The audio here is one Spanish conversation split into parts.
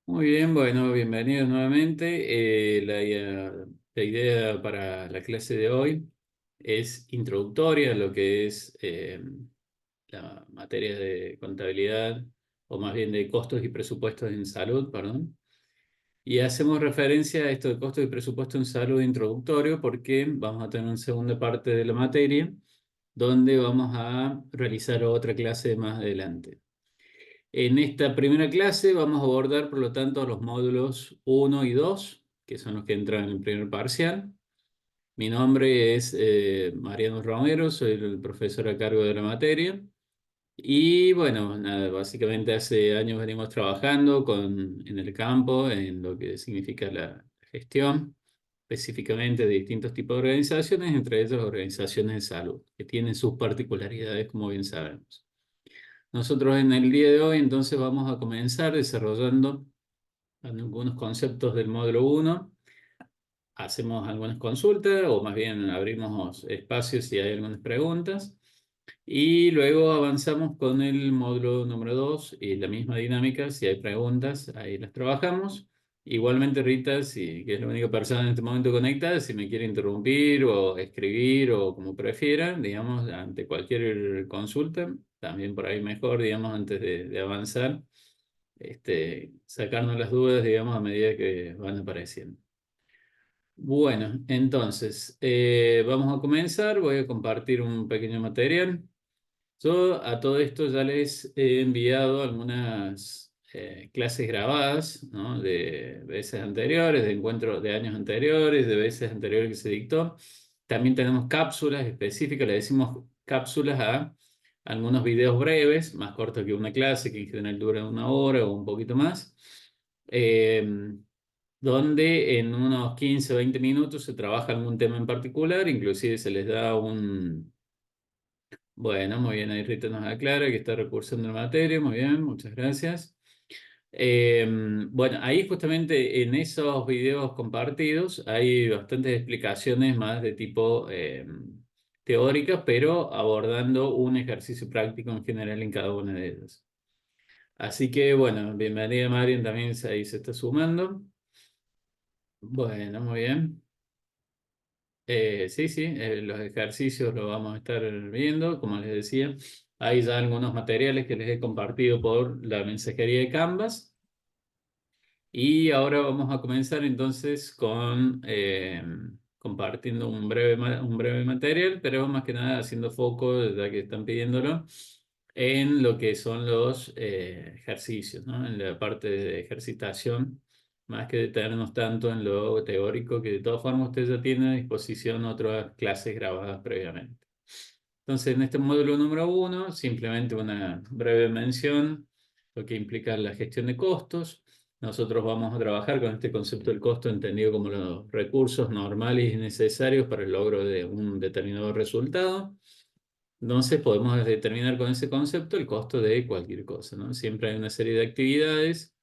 Muy bien, bueno, bienvenidos nuevamente. La idea para la clase de hoy es introductoria a lo que es la materia de contabilidad, o más bien de costos y presupuestos en salud, perdón. Y hacemos referencia a esto de costos y presupuestos en salud introductorio porque vamos a tener una segunda parte de la materia donde vamos a realizar otra clase más adelante. En esta primera clase vamos a abordar, por lo tanto, los módulos uno y 2, que son los que entran en el primer parcial. Mi nombre es Mariano Romero, soy el profesor a cargo de la materia. Y bueno, nada, básicamente hace años venimos trabajando en el campo, en lo que significa la gestión, específicamente de distintos tipos de organizaciones, entre ellas organizaciones de salud, que tienen sus particularidades, como bien sabemos. Nosotros en el día de hoy entonces vamos a comenzar desarrollando algunos conceptos del módulo uno. Hacemos algunas consultas o más bien abrimos espacios si hay algunas preguntas y luego avanzamos con el módulo número 2 y la misma dinámica. Si hay preguntas, ahí las trabajamos. Igualmente Rita, que es la única persona en este momento conectada, si me quiere interrumpir o escribir o como prefiera, digamos, ante cualquier consulta, también por ahí mejor, digamos, antes de avanzar, sacarnos las dudas, digamos, a medida que van apareciendo. Bueno, entonces, vamos a comenzar. Voy a compartir un pequeño material. Yo a todo esto ya les he enviado algunas clases grabadas, ¿no? De veces anteriores, de encuentros de años anteriores, de veces anteriores que se dictó. También tenemos cápsulas específicas, le decimos cápsulas a algunos videos breves, más cortos que una clase, que en general dura una hora o un poquito más, eh, donde en unos 15 o 20 minutos se trabaja algún tema en particular, inclusive se les da un... Bueno, muy bien, ahí Rita nos aclara que está recursando la materia, muy bien, muchas gracias. Bueno, ahí justamente en esos videos compartidos hay bastantes explicaciones más de tipo teóricas, pero abordando un ejercicio práctico en general en cada una de ellas. Así que bueno, bienvenida Marian, también ahí se está sumando. Bueno, muy bien. Sí, sí, los ejercicios los vamos a estar viendo, como les decía. Hay ya algunos materiales que les he compartido por la mensajería de Canvas. Y ahora vamos a comenzar entonces con compartiendo un breve material, pero más que nada haciendo foco, ya que están pidiéndolo, en lo que son los ejercicios, ¿no? En la parte de ejercitación, más que detenernos tanto en lo teórico, que de todas formas usted ya tiene a disposición otras clases grabadas previamente. Entonces, en este módulo número uno, simplemente una breve mención, lo que implica la gestión de costos. Nosotros vamos a trabajar con este concepto del costo entendido como los recursos normales y necesarios para el logro de un determinado resultado. Entonces podemos determinar con ese concepto el costo de cualquier cosa, ¿no? Siempre hay una serie de actividades.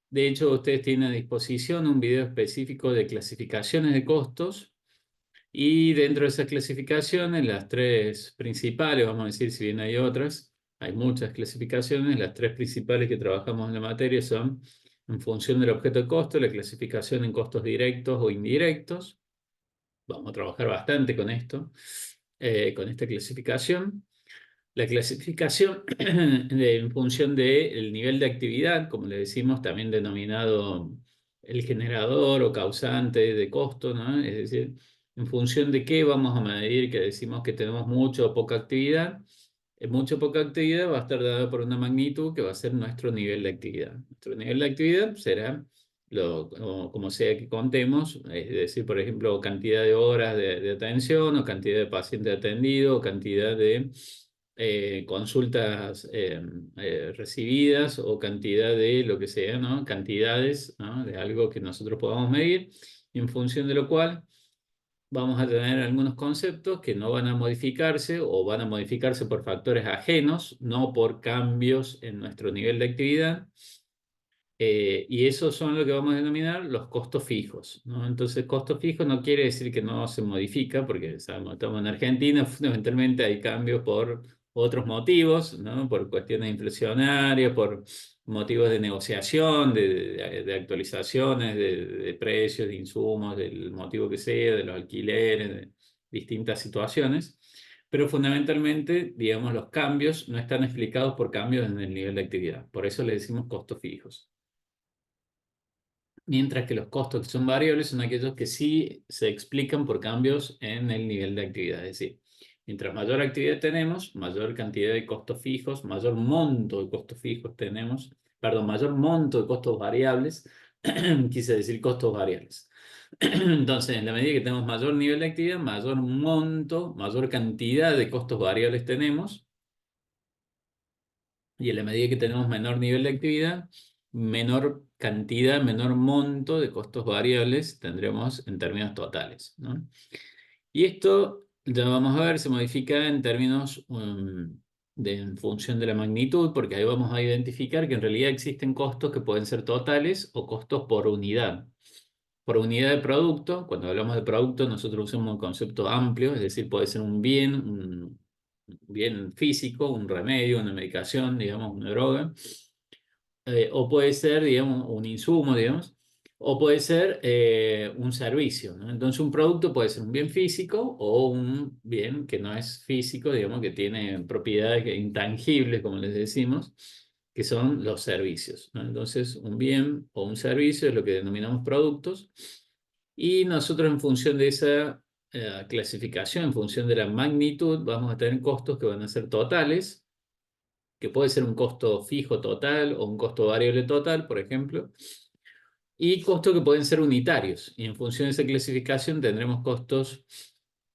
De hecho, ustedes tienen a disposición un video específico de clasificaciones de costos y dentro de esas clasificaciones, las tres principales, vamos a decir, si bien hay otras, hay muchas clasificaciones, las tres principales que trabajamos en la materia son en función del objeto de costo, la clasificación en costos directos o indirectos. Vamos a trabajar bastante con esto, con esta clasificación. La clasificación en función del nivel de actividad, como le decimos, también denominado el generador o causante de costo, ¿no? Es decir, en función de qué vamos a medir que decimos que tenemos mucha o poca actividad. Mucha o poca actividad va a estar dada por una magnitud que va a ser nuestro nivel de actividad. Nuestro nivel de actividad será como sea que contemos, es decir, por ejemplo, cantidad de horas de atención o cantidad de pacientes atendidos o cantidad de consultas recibidas o cantidad de lo que sea, ¿no? Cantidades, ¿no? De algo que nosotros podamos medir, en función de lo cual vamos a tener algunos conceptos que no van a modificarse o van a modificarse por factores ajenos, no por cambios en nuestro nivel de actividad. Y esos son lo que vamos a denominar los costos fijos, ¿no? Entonces, costo fijo no quiere decir que no se modifica, porque sabemos, estamos en Argentina, fundamentalmente hay cambios otros motivos, ¿no? Por cuestiones inflacionarias, por motivos de negociación, de actualizaciones, de precios, de insumos, del motivo que sea, de los alquileres, de distintas situaciones. Pero fundamentalmente, digamos, los cambios no están explicados por cambios en el nivel de actividad. Por eso le decimos costos fijos. Mientras que los costos que son variables son aquellos que sí se explican por cambios en el nivel de actividad. Es decir, mientras mayor actividad tenemos, mayor cantidad de costos fijos, mayor monto de costos fijos tenemos, perdón, mayor monto de costos variables, quise decir costos variables. Entonces, en la medida que tenemos mayor nivel de actividad, mayor monto, mayor cantidad de costos variables tenemos, y en la medida que tenemos menor nivel de actividad, menor cantidad, menor monto de costos variables tendremos en términos totales, ¿no? Y esto, ya vamos a ver, se modifica en términos en función de la magnitud, porque ahí vamos a identificar que en realidad existen costos que pueden ser totales o costos por unidad. Por unidad de producto, cuando hablamos de producto, nosotros usamos un concepto amplio, es decir, puede ser un bien físico, un remedio, una medicación, digamos, una droga, o puede ser, digamos, un insumo, digamos, o puede ser un servicio, ¿no? Entonces, un producto puede ser un bien físico o un bien que no es físico, digamos, que tiene propiedades intangibles, como les decimos, que son los servicios, ¿no? Entonces, un bien o un servicio es lo que denominamos productos, y nosotros en función de esa clasificación, en función de la magnitud, vamos a tener costos que van a ser totales, que puede ser un costo fijo total o un costo variable total, por ejemplo, y costos que pueden ser unitarios. Y en función de esa clasificación tendremos costos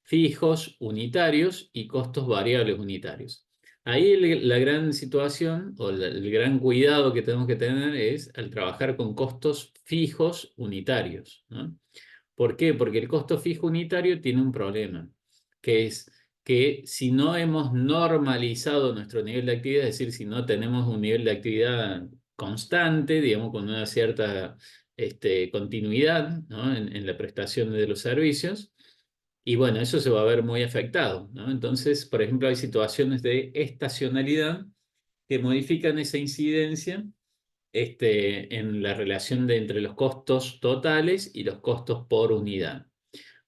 fijos unitarios y costos variables unitarios. Ahí la gran situación o el gran cuidado que tenemos que tener es al trabajar con costos fijos unitarios, ¿no? ¿Por qué? Porque el costo fijo unitario tiene un problema, que es que si no hemos normalizado nuestro nivel de actividad, es decir, si no tenemos un nivel de actividad constante, digamos, con una cierta continuidad, ¿no? en la prestación de los servicios, y bueno, eso se va a ver muy afectado, ¿no? Entonces, por ejemplo, hay situaciones de estacionalidad que modifican esa incidencia en la relación entre los costos totales y los costos por unidad.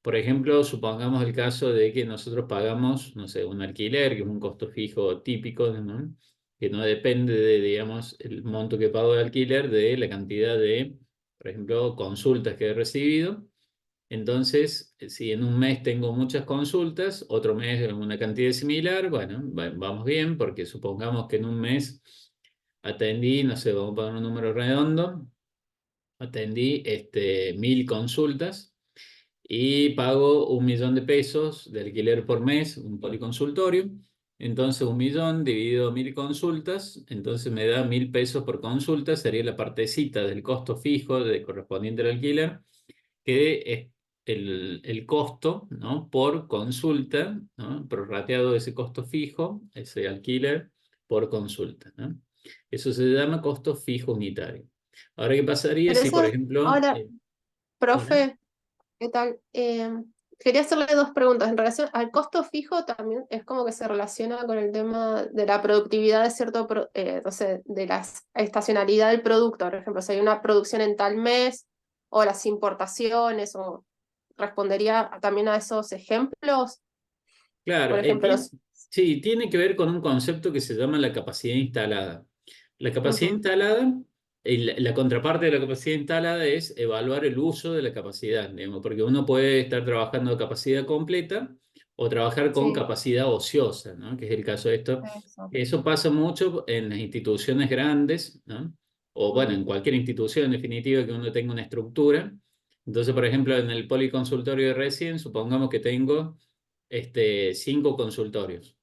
Por ejemplo, supongamos el caso de que nosotros pagamos, no sé, un alquiler, que es un costo fijo típico, ¿no? Que no depende de, digamos, el monto que pago de alquiler, de la cantidad de, por ejemplo, consultas que he recibido. Entonces, si en un mes tengo muchas consultas, otro mes una cantidad similar, bueno, vamos bien, porque supongamos que en un mes atendí, no sé, vamos a poner un número redondo, atendí 1000 consultas y pago 1.000.000 de pesos de alquiler por mes, un policonsultorio. Entonces, 1.000.000 dividido 1000 consultas, entonces me da 1.000 pesos por consulta, sería la partecita del costo fijo correspondiente al alquiler, que es el costo, ¿no? Por consulta, ¿no? Prorrateado ese costo fijo, ese alquiler por consulta, ¿no? Eso se llama costo fijo unitario. Ahora, ¿qué pasaría Pero si, por eso, ejemplo, ahora, hola? profe, ¿qué tal? Quería hacerle dos preguntas. En relación al costo fijo, también es como que se relaciona con el tema de la productividad de cierto, no sé, de la estacionalidad del producto. Por ejemplo, si hay una producción en tal mes, o las importaciones, o respondería también a esos ejemplos. Claro, Por ejemplo, sí, tiene que ver con un concepto que se llama la capacidad instalada. La capacidad ujú, instalada, la contraparte de la capacidad instalada es evaluar el uso de la capacidad, digamos, porque uno puede estar trabajando a capacidad completa o trabajar con sí, capacidad ociosa, ¿no? Que es el caso de esto. eso. Eso pasa mucho en las instituciones grandes, ¿no? O bueno, en Ujú, cualquier institución en definitiva que uno tenga una estructura. Entonces, por ejemplo, en el policonsultorio de recién, supongamos que tengo 5 consultorios,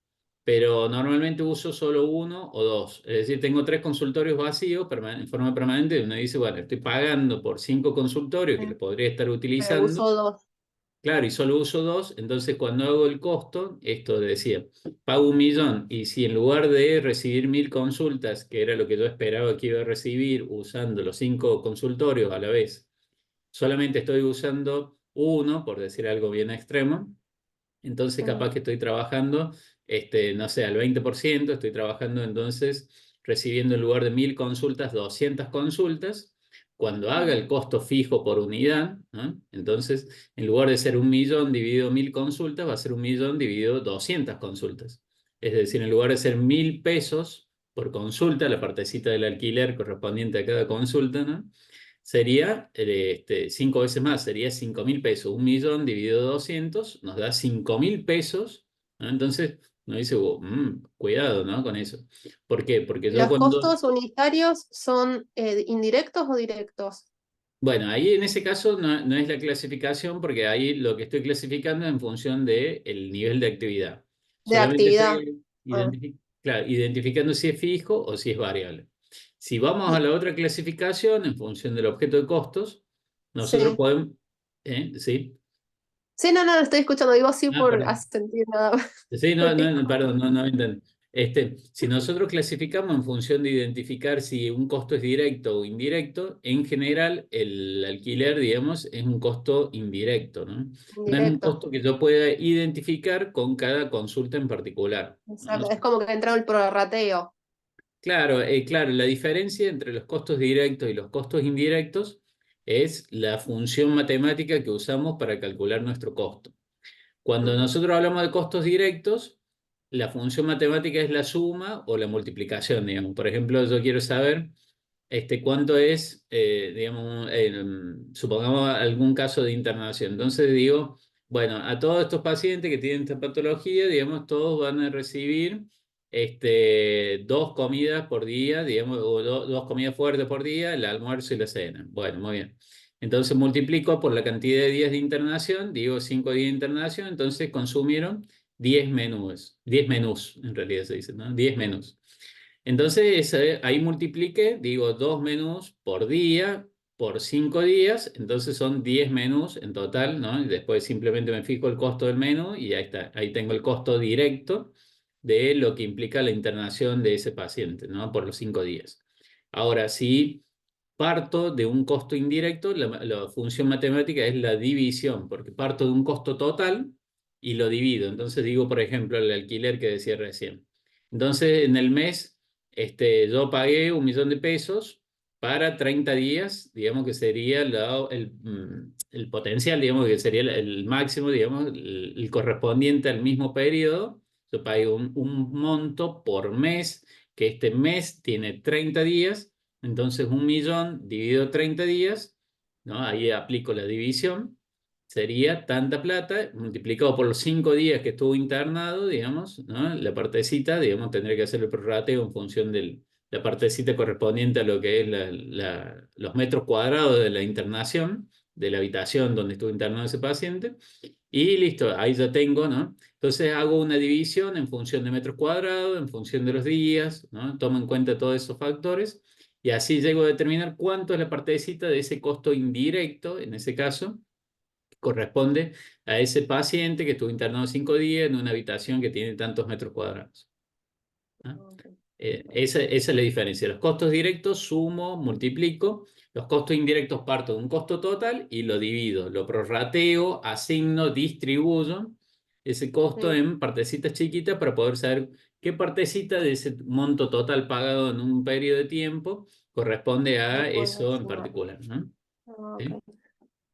pero normalmente uso solo uno o dos. Es decir, tengo 3 consultorios vacíos en forma permanente, y uno dice, bueno, estoy pagando por 5 consultorios que sí, le podría estar pero utilizando, uso dos. claro, y solo uso dos, entonces cuando hago el costo, esto decía, pago 1.000.000, y si en lugar de recibir 1000 consultas, que era lo que yo esperaba que iba a recibir usando los 5 consultorios a la vez, solamente estoy usando uno, por decir algo bien extremo, entonces Mm, capaz que estoy trabajando no sé, al 20%, estoy trabajando entonces recibiendo en lugar de 1000 consultas, 200 consultas. Cuando haga el costo fijo por unidad, ¿no? Entonces, en lugar de ser 1.000.000 dividido 1000 consultas, va a ser 1.000.000 dividido 200 consultas. Es decir, en lugar de ser 1.000 pesos por consulta, la partecita del alquiler correspondiente a cada consulta, ¿no? Sería 5 veces más, sería 5.000 pesos. 1.000.000 dividido 200 nos da 5.000 pesos, ¿no? Entonces, uno dice, "Oh, cuidado, ¿no? Con eso. ¿Por qué? Porque yo ¿Los cuando... costos unitarios son indirectos o directos? Bueno, ahí en ese caso no es la clasificación, porque ahí lo que estoy clasificando es en función del nivel de actividad. De Solamente actividad. estoy Ah, claro, identificando si es fijo o si es variable. Si vamos a y, la otra clasificación, en función del objeto de costos, nosotros sí. podemos... ¿Sí? Sí, no, no, estoy escuchando, digo sí Ah, por perdón. asentir nada más. Sí, no, no, no, perdón, no entendí. Si nosotros clasificamos en función de identificar si un costo es directo o indirecto, en general el alquiler, digamos, es un costo indirecto, ¿no? No es un Indirecto. costo que yo pueda identificar con cada consulta en particular, ¿no? Exacto. Es como que entra el prorrateo. Claro, claro, la diferencia entre los costos directos y los costos indirectos es la función matemática que usamos para calcular nuestro costo. Cuando Ujú. nosotros hablamos de costos directos, la función matemática es la suma o la multiplicación, digamos. Por ejemplo, yo quiero saber cuánto es, digamos, supongamos algún caso de internación. Entonces digo, bueno, a todos estos pacientes que tienen esta patología, digamos, todos van a recibir 2 comidas por día, digamos, o 2 comidas fuertes por día, el almuerzo y la cena. Bueno, muy bien. Entonces multiplico por la cantidad de días de internación, digo 5 días de internación, entonces consumieron 10 menús, 10 menús en realidad se dice, ¿no? 10 menús. Entonces ahí multipliqué, digo 2 menús por día, por 5 días, entonces son 10 menús en total, ¿no? Y después simplemente me fijo el costo del menú y ahí está, ahí tengo el costo directo de lo que implica la internación de ese paciente, ¿no? Por los 5 días. Ahora, si parto de un costo indirecto, la función matemática es la división, porque parto de un costo total y lo divido. Entonces digo, por ejemplo, el alquiler que decía recién. Entonces, en el mes, yo pagué 1.000.000 de pesos para 30 días, digamos que sería el potencial, digamos que sería el máximo, digamos, el correspondiente al mismo periodo. Yo pagué un monto por mes, que este mes tiene 30 días, entonces 1.000.000 dividido 30 días, ¿no? Ahí aplico la división, sería tanta plata multiplicado por los 5 días que estuvo internado, digamos, ¿no? La partecita, digamos, tendría que hacer el prorrateo en función de la partecita correspondiente a lo que es los metros cuadrados de la internación, de la habitación donde estuvo internado ese paciente, y listo, ahí ya tengo, ¿no? Entonces hago una división en función de metros cuadrados, en función de los días, ¿no? Tomo en cuenta todos esos factores y así llego a determinar cuánto es la partecita de ese costo indirecto, en ese caso, que corresponde a ese paciente que estuvo internado 5 días en una habitación que tiene tantos metros cuadrados, ¿no? Ok. Esa es la diferencia. Los costos directos sumo, multiplico. Los costos indirectos parto de un costo total y lo divido, lo prorrateo, asigno, distribuyo ese costo Sí, en partecitas chiquitas para poder saber qué partecita de ese monto total pagado en un periodo de tiempo corresponde lo a puedo eso en sumar. particular, ¿no? Ah, ¿Sí? ok.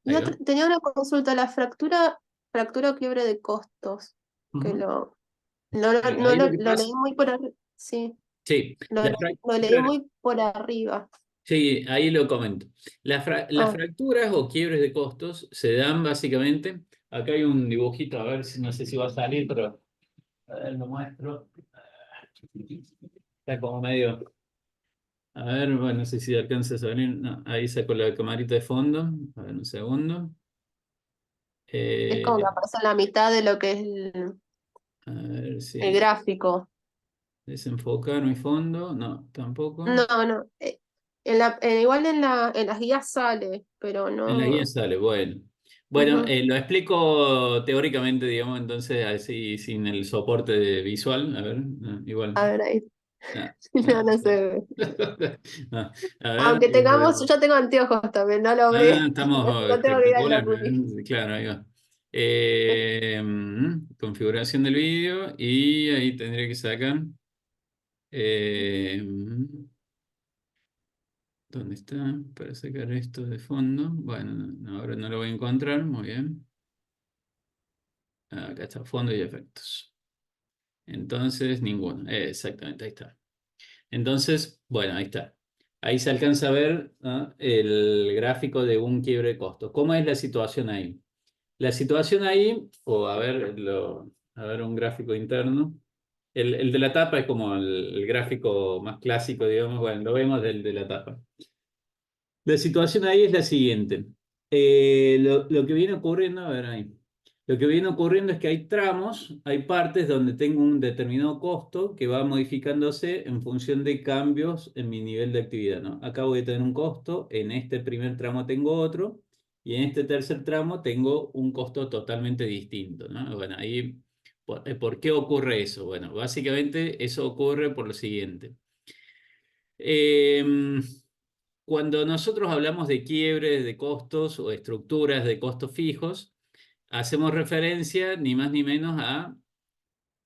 Y Ahí va. tenía una consulta, la fractura o quiebre de costos, que Ujú. Claro, no ahí lo que lo leí pasa, muy por arriba. Sí, sí, lo leí claro, muy por arriba. sí, ahí lo comento. Las Ah, fracturas o quiebres de costos se dan básicamente, acá hay un dibujito, a ver si no sé si va a salir, pero a ver, lo muestro. Está como medio, a ver, bueno, no sé si alcanza a salir. No, ahí saco la camarita de fondo. A ver, un segundo. es como que Eh, aparece en la mitad de lo que es a ver el si gráfico. desenfocar mi fondo. No, tampoco. No, no. Igual en las guías sale, pero En la guía no. sale, bueno. Bueno, Ujú. lo explico teóricamente, digamos, entonces así sin el soporte visual. A ver, no, igual. A ver ahí. No, No, no, no sí. se ve. No, a ver, Aunque tengamos, yo tengo anteojos también, no lo veo. estamos No tengo que ir al espectacular. Oculus. Claro, ahí va. Configuración del vídeo y ahí tendría que sacar. eh, ¿Dónde está? Para sacar esto de fondo. Bueno, ahora no lo voy a encontrar. Muy bien. Acá está, fondo y efectos. Entonces, ninguno. Exactamente, ahí está. Entonces, bueno, ahí está. Ahí se alcanza a ver, ¿no?, el gráfico de un quiebre de costos. ¿Cómo es la situación ahí? La situación ahí, o a ver un gráfico interno. El de la tapa es como el gráfico más clásico, digamos. Bueno, lo vemos del de la tapa. La situación ahí es la siguiente. Lo que viene ocurriendo, a ver ahí. Lo que viene ocurriendo es que hay tramos, hay partes donde tengo un determinado costo que va modificándose en función de cambios en mi nivel de actividad, ¿no? Acá voy a tener un costo, en este primer tramo tengo otro, y en este tercer tramo tengo un costo totalmente distinto, ¿no? Bueno, ahí, ¿por qué ocurre eso? Bueno, básicamente eso ocurre por lo siguiente. Em, Cuando nosotros hablamos de quiebres de costos o estructuras de costos fijos, hacemos referencia ni más ni menos a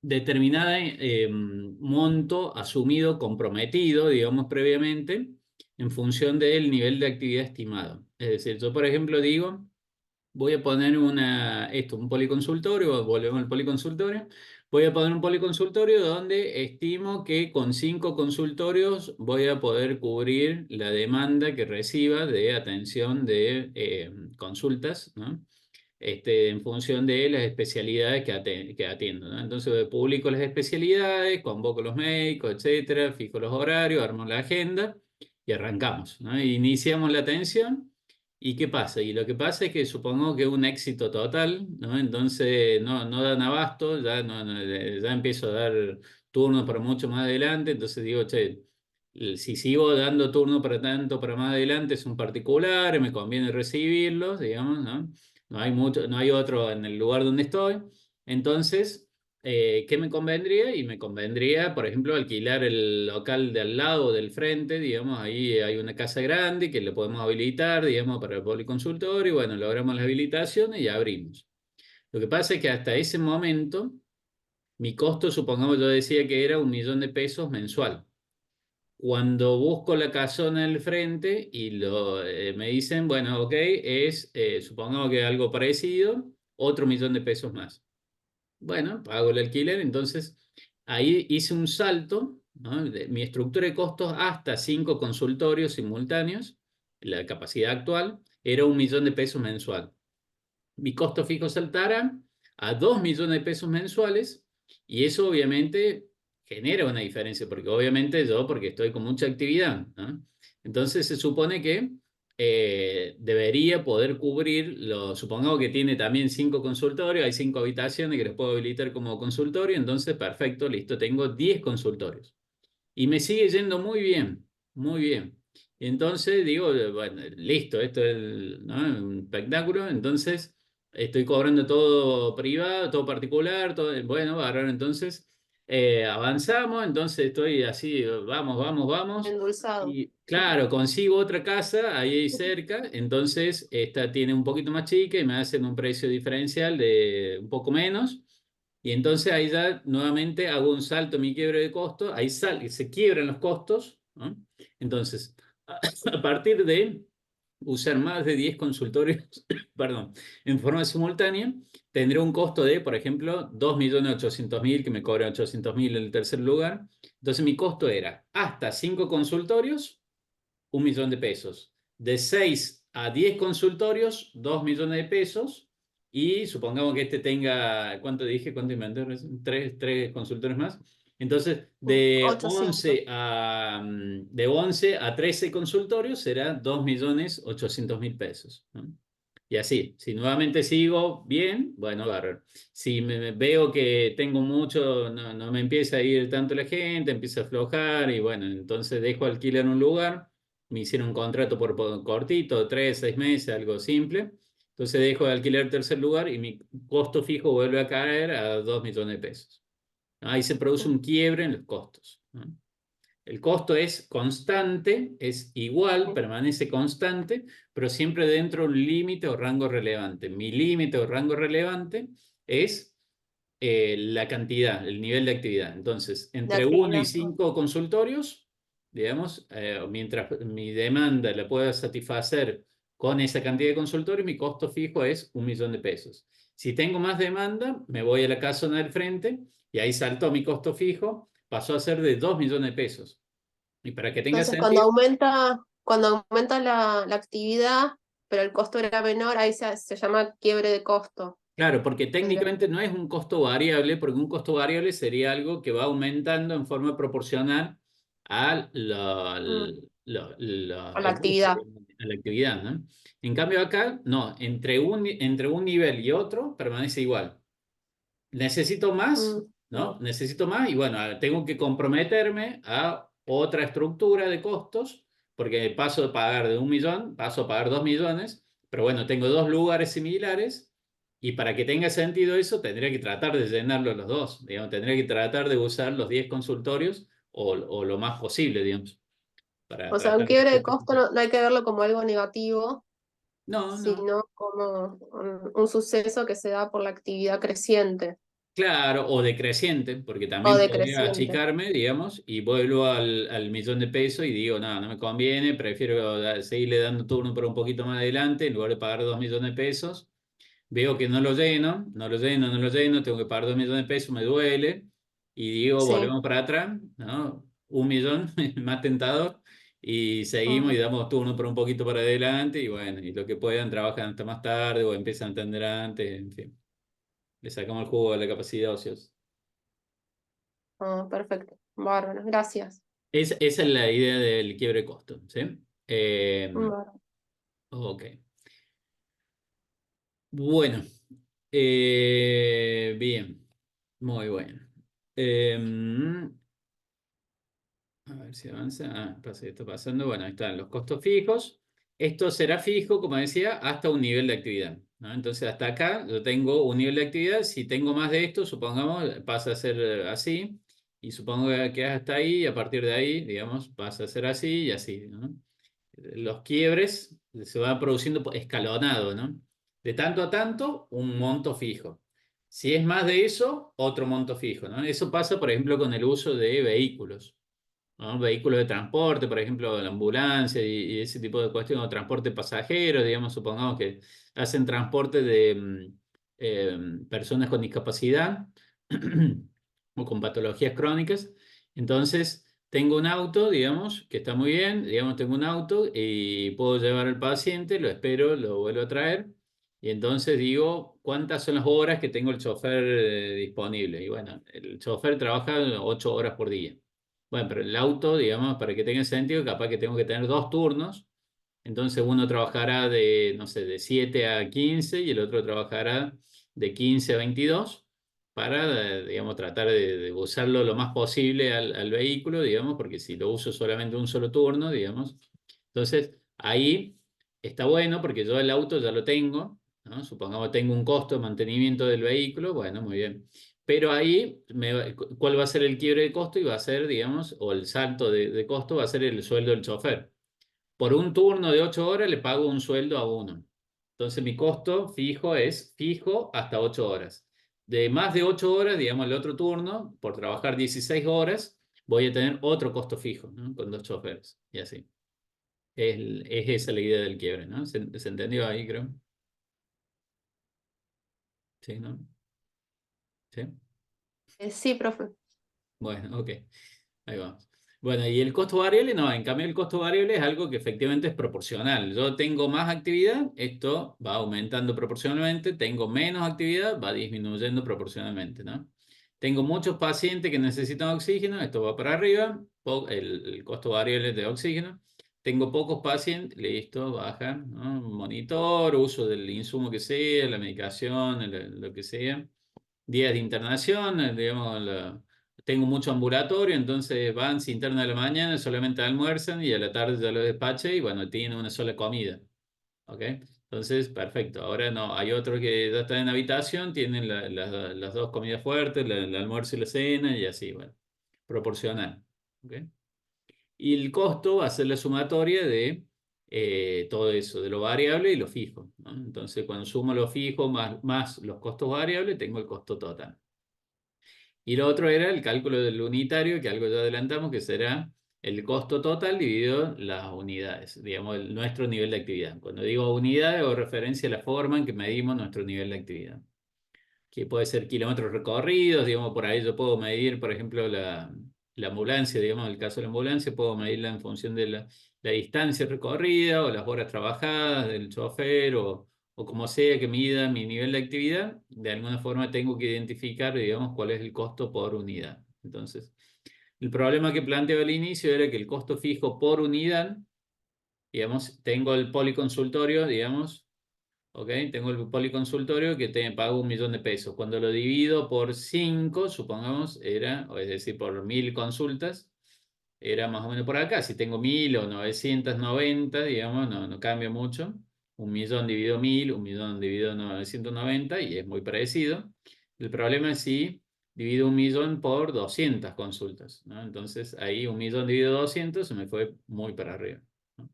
determinada monto asumido, comprometido, digamos, previamente, en función del nivel de actividad estimado. Es decir, yo, por ejemplo, digo, voy a poner un policonsultorio, volvemos al policonsultorio. Voy a poner un policonsultorio donde estimo que con 5 consultorios voy a poder cubrir la demanda que reciba de atención de consultas, ¿no? En función de las especialidades que atiendo, ¿no? Entonces publico las especialidades, convoco los médicos, etcétera, fijo los horarios, armo la agenda y arrancamos, ¿no? Iniciamos la atención. ¿Y qué pasa? Y lo que pasa es que supongo que es un éxito total, ¿no? Entonces no dan abasto, ya empiezo a dar turnos para mucho más adelante, entonces digo, che, si sigo dando turno para tanto para más adelante es un particular, me conviene recibirlos, digamos, ¿no? No hay mucho, no hay otro en el lugar donde estoy. Entonces, ¿qué me convendría? Y me convendría, por ejemplo, alquilar el local de al lado o del frente, digamos, ahí hay una casa grande que le podemos habilitar, digamos, para el policonsultorio, y bueno, logramos la habilitación y ya abrimos. Lo que pasa es que hasta ese momento, mi costo, supongamos, yo decía que era 1.000.000 de pesos mensual. Cuando busco la casona del frente y me dicen, bueno, ok, supongamos que algo parecido, otro 1.000.000 de pesos más. Bueno, pago el alquiler, entonces ahí hice un salto, ¿no?, de mi estructura de costos hasta 5 consultorios simultáneos. La capacidad actual era 1.000.000 de pesos mensual. Mi costo fijo saltara a 2.000.000 de pesos mensuales, y eso obviamente genera una diferencia, porque obviamente yo, porque estoy con mucha actividad, ¿no? Entonces se supone que debería poder cubrir, supongamos que tiene también 5 consultorios, hay 5 habitaciones que les puedo habilitar como consultorio, entonces perfecto, listo, tengo 10 consultorios. Y me sigue yendo muy bien, muy bien. Y entonces digo, bueno, listo, esto es ¿no?, un espectáculo. Entonces estoy cobrando todo privado, todo particular, todo, bueno, bárbaro. Entonces avanzamos, entonces estoy así, vamos, vamos, vamos. Endulzado. Y claro, consigo otra casa ahí cerca, entonces esta tiene un poquito más chica y me hacen un precio diferencial de un poco menos. Y entonces ahí ya nuevamente hago un salto en mi quiebre de costos, ahí se quiebran los costos, ¿no? Entonces, a partir de usar más de 10 consultorios, perdón, en forma simultánea, tendré un costo de, por ejemplo, 2.800.000, que me cobran 800.000 en el tercer lugar. Entonces mi costo era hasta 5 consultorios, 1.000.000 de pesos. De 6 a 10 consultorios, 2.000.000 de pesos. Y supongamos que este tenga, ¿cuánto dije? ¿Cuánto inventé? Tres consultores más. Entonces, de 800. 11 a 13 consultorios será 2.800.000 pesos, ¿no? Y así, si nuevamente sigo bien, bueno, bárbaro. Si veo que tengo mucho, no me empieza a ir tanto la gente, empieza a aflojar y bueno, entonces dejo alquilar un lugar. Me hicieron un contrato por cortito, 3, 6 meses, algo simple. Entonces dejo de alquilar tercer lugar y mi costo fijo vuelve a caer a 2.000.000 de pesos. Ahí se produce un quiebre en los costos, ¿no? El costo es constante, es igual, permanece constante, pero siempre dentro de un límite o rango relevante. Mi límite o rango relevante es la cantidad, el nivel de actividad. Entonces, de entre uno y actividad. 5 consultorios, digamos, mientras mi demanda la pueda satisfacer con esa cantidad de consultorios, mi costo fijo es 1.000.000 de pesos. Si tengo más demanda, me voy a la casona del frente y ahí saltó mi costo fijo, pasó a ser de 2.000.000 de pesos. Y para que tenga Entonces, sentido, cuando aumenta la actividad, pero el costo era menor, ahí se llama quiebre de costo. claro, porque Tendría. técnicamente no es un costo variable, porque un costo variable sería algo que va aumentando en forma proporcional a Mm, a la el uso, actividad. a la actividad, ¿no? En cambio acá, no, entre un nivel y otro permanece igual. Necesito más, Mm, ¿no? Necesito más y bueno, tengo que comprometerme a otra estructura de costos, porque paso de pagar de 1.000.000, paso a pagar 2.000.000, pero bueno, tengo dos lugares similares y para que tenga sentido eso, tendría que tratar de llenarlo los dos, digamos, tendría que tratar de usar los 10 consultorios o lo más posible, digamos, para O sea, un tratar de quiebre de costo justificar. no hay que verlo como algo negativo, No, no. sino como un suceso que se da por la actividad creciente Claro, o decreciente, porque o también podría decreciente. achicarme, digamos, y vuelvo al 1.000.000 de pesos y digo, no, no me conviene, prefiero seguirle dando turno por un poquito más adelante, en lugar de pagar 2.000.000 de pesos. Veo que no lo lleno, no lo lleno, no lo lleno, tengo que pagar 2.000.000 de pesos, me duele, y digo, Sí. volvemos para atrás, ¿no? 1.000.000, más tentador, y seguimos y Mm. damos turno por un poquito para adelante, y bueno, y lo que puedan trabajan hasta más tarde o empiezan a atender antes, en fin, le sacamos el jugo a la capacidad ociosa. Ah, perfecto. Bárbaro, gracias. Esa es la idea del quiebre de costo, ¿sí? Bárbaro. Ok. Bueno, bien, muy bueno. Eh, a ver si avanza. Ah, está pasando. Bueno, ahí están los costos fijos. Esto será fijo, como decía, hasta un nivel de actividad, ¿no? Entonces, hasta acá yo tengo un nivel de actividad. Si tengo más de esto, supongamos, pasa a ser así. Y supongo que hasta ahí, y a partir de ahí, digamos, pasa a ser así y así, ¿no? Los quiebres se van produciendo escalonado, ¿no? De tanto a tanto, un monto fijo. Si es más de eso, otro monto fijo, ¿no? Eso pasa, por ejemplo, con el uso de vehículos, ¿no? Vehículos de transporte, por ejemplo, la ambulancia y ese tipo de cuestiones, o transporte pasajero, digamos, supongamos que hacen transporte de personas con discapacidad o con patologías crónicas. Entonces, tengo un auto, digamos, que está muy bien, digamos, tengo un auto y puedo llevar al paciente, lo espero, lo vuelvo a traer. Y entonces digo, ¿cuántas son las horas que tengo el chofer disponible? Y bueno, el chofer trabaja 8 horas por día. Bueno, pero el auto, digamos, para que tenga sentido, capaz que tengo que tener dos turnos. Entonces uno trabajará de, no sé, de 7 a 15 y el otro trabajará de 15 a 22 para, digamos, tratar de usarlo lo más posible al vehículo, digamos, porque si lo uso solamente un solo turno, digamos. Entonces ahí está bueno porque yo el auto ya lo tengo, ¿no? Supongamos que tengo un costo de mantenimiento del vehículo, bueno, muy bien. Pero ahí, ¿cuál va a ser el quiebre de costo? Y va a ser, digamos, o el salto de costo va a ser el sueldo del chofer. Por un turno de 8 horas le pago un sueldo a uno. Entonces mi costo fijo es fijo hasta 8 horas. De más de 8 horas, digamos, el otro turno, por trabajar 16 horas, voy a tener otro costo fijo, ¿no? Con dos choferes. Y así. Es esa la idea del quiebre, ¿no? ¿Se entendió ahí, creo? Sí, ¿no? Sí. Sí, profe. Bueno, ok. Ahí vamos. Bueno, y el costo variable, no, en cambio el costo variable es algo que efectivamente es proporcional. Yo tengo más actividad, esto va aumentando proporcionalmente, tengo menos actividad, va disminuyendo proporcionalmente, ¿no? Tengo muchos pacientes que necesitan oxígeno, esto va para arriba, el costo variable de oxígeno. Tengo pocos pacientes, listo, baja, ¿no? Monitor, uso del insumo que sea, la medicación, lo que sea días de internación, digamos, tengo mucho ambulatorio, entonces van, se internan a la mañana, solamente almuerzan y a la tarde ya lo despaché y bueno, tienen una sola comida, ¿ok? Entonces, perfecto. Ahora no, hay otros que ya están en habitación, tienen las dos comidas fuertes, el almuerzo y la cena y así, bueno, proporcional, ¿ok? Y el costo va a ser la sumatoria de todo eso, de lo variable y lo fijo, ¿no? Entonces, cuando sumo lo fijo más los costos variables, tengo el costo total. Y lo otro era el cálculo del unitario, que algo ya adelantamos, que será el costo total dividido las unidades, digamos, nuestro nivel de actividad. Cuando digo unidades, hago referencia a la forma en que medimos nuestro nivel de actividad, que puede ser kilómetros recorridos, digamos, por ahí yo puedo medir, por ejemplo, la ambulancia, digamos, en el caso de la ambulancia, puedo medirla en función de la distancia recorrida o las horas trabajadas del chofer o como sea que mida mi nivel de actividad, de alguna forma tengo que identificar, digamos, cuál es el costo por unidad. Entonces, el problema que planteaba al inicio era que el costo fijo por unidad, digamos, tengo el policonsultorio, digamos, ¿ok? Tengo el policonsultorio que te pago 1.000.000 de pesos. Cuando lo divido por 5, supongamos, era, o es decir, por 1.000 consultas, era más o menos por acá. Si tengo 1.000 o 990, digamos, no cambia mucho. 1.000.000 dividido 1.000, 1.000.000 dividido 990 y es muy parecido. El problema es si divido 1.000.000 por 200 consultas, ¿no? Entonces ahí 1.000.000 dividido 200 se me fue muy para arriba, ¿no?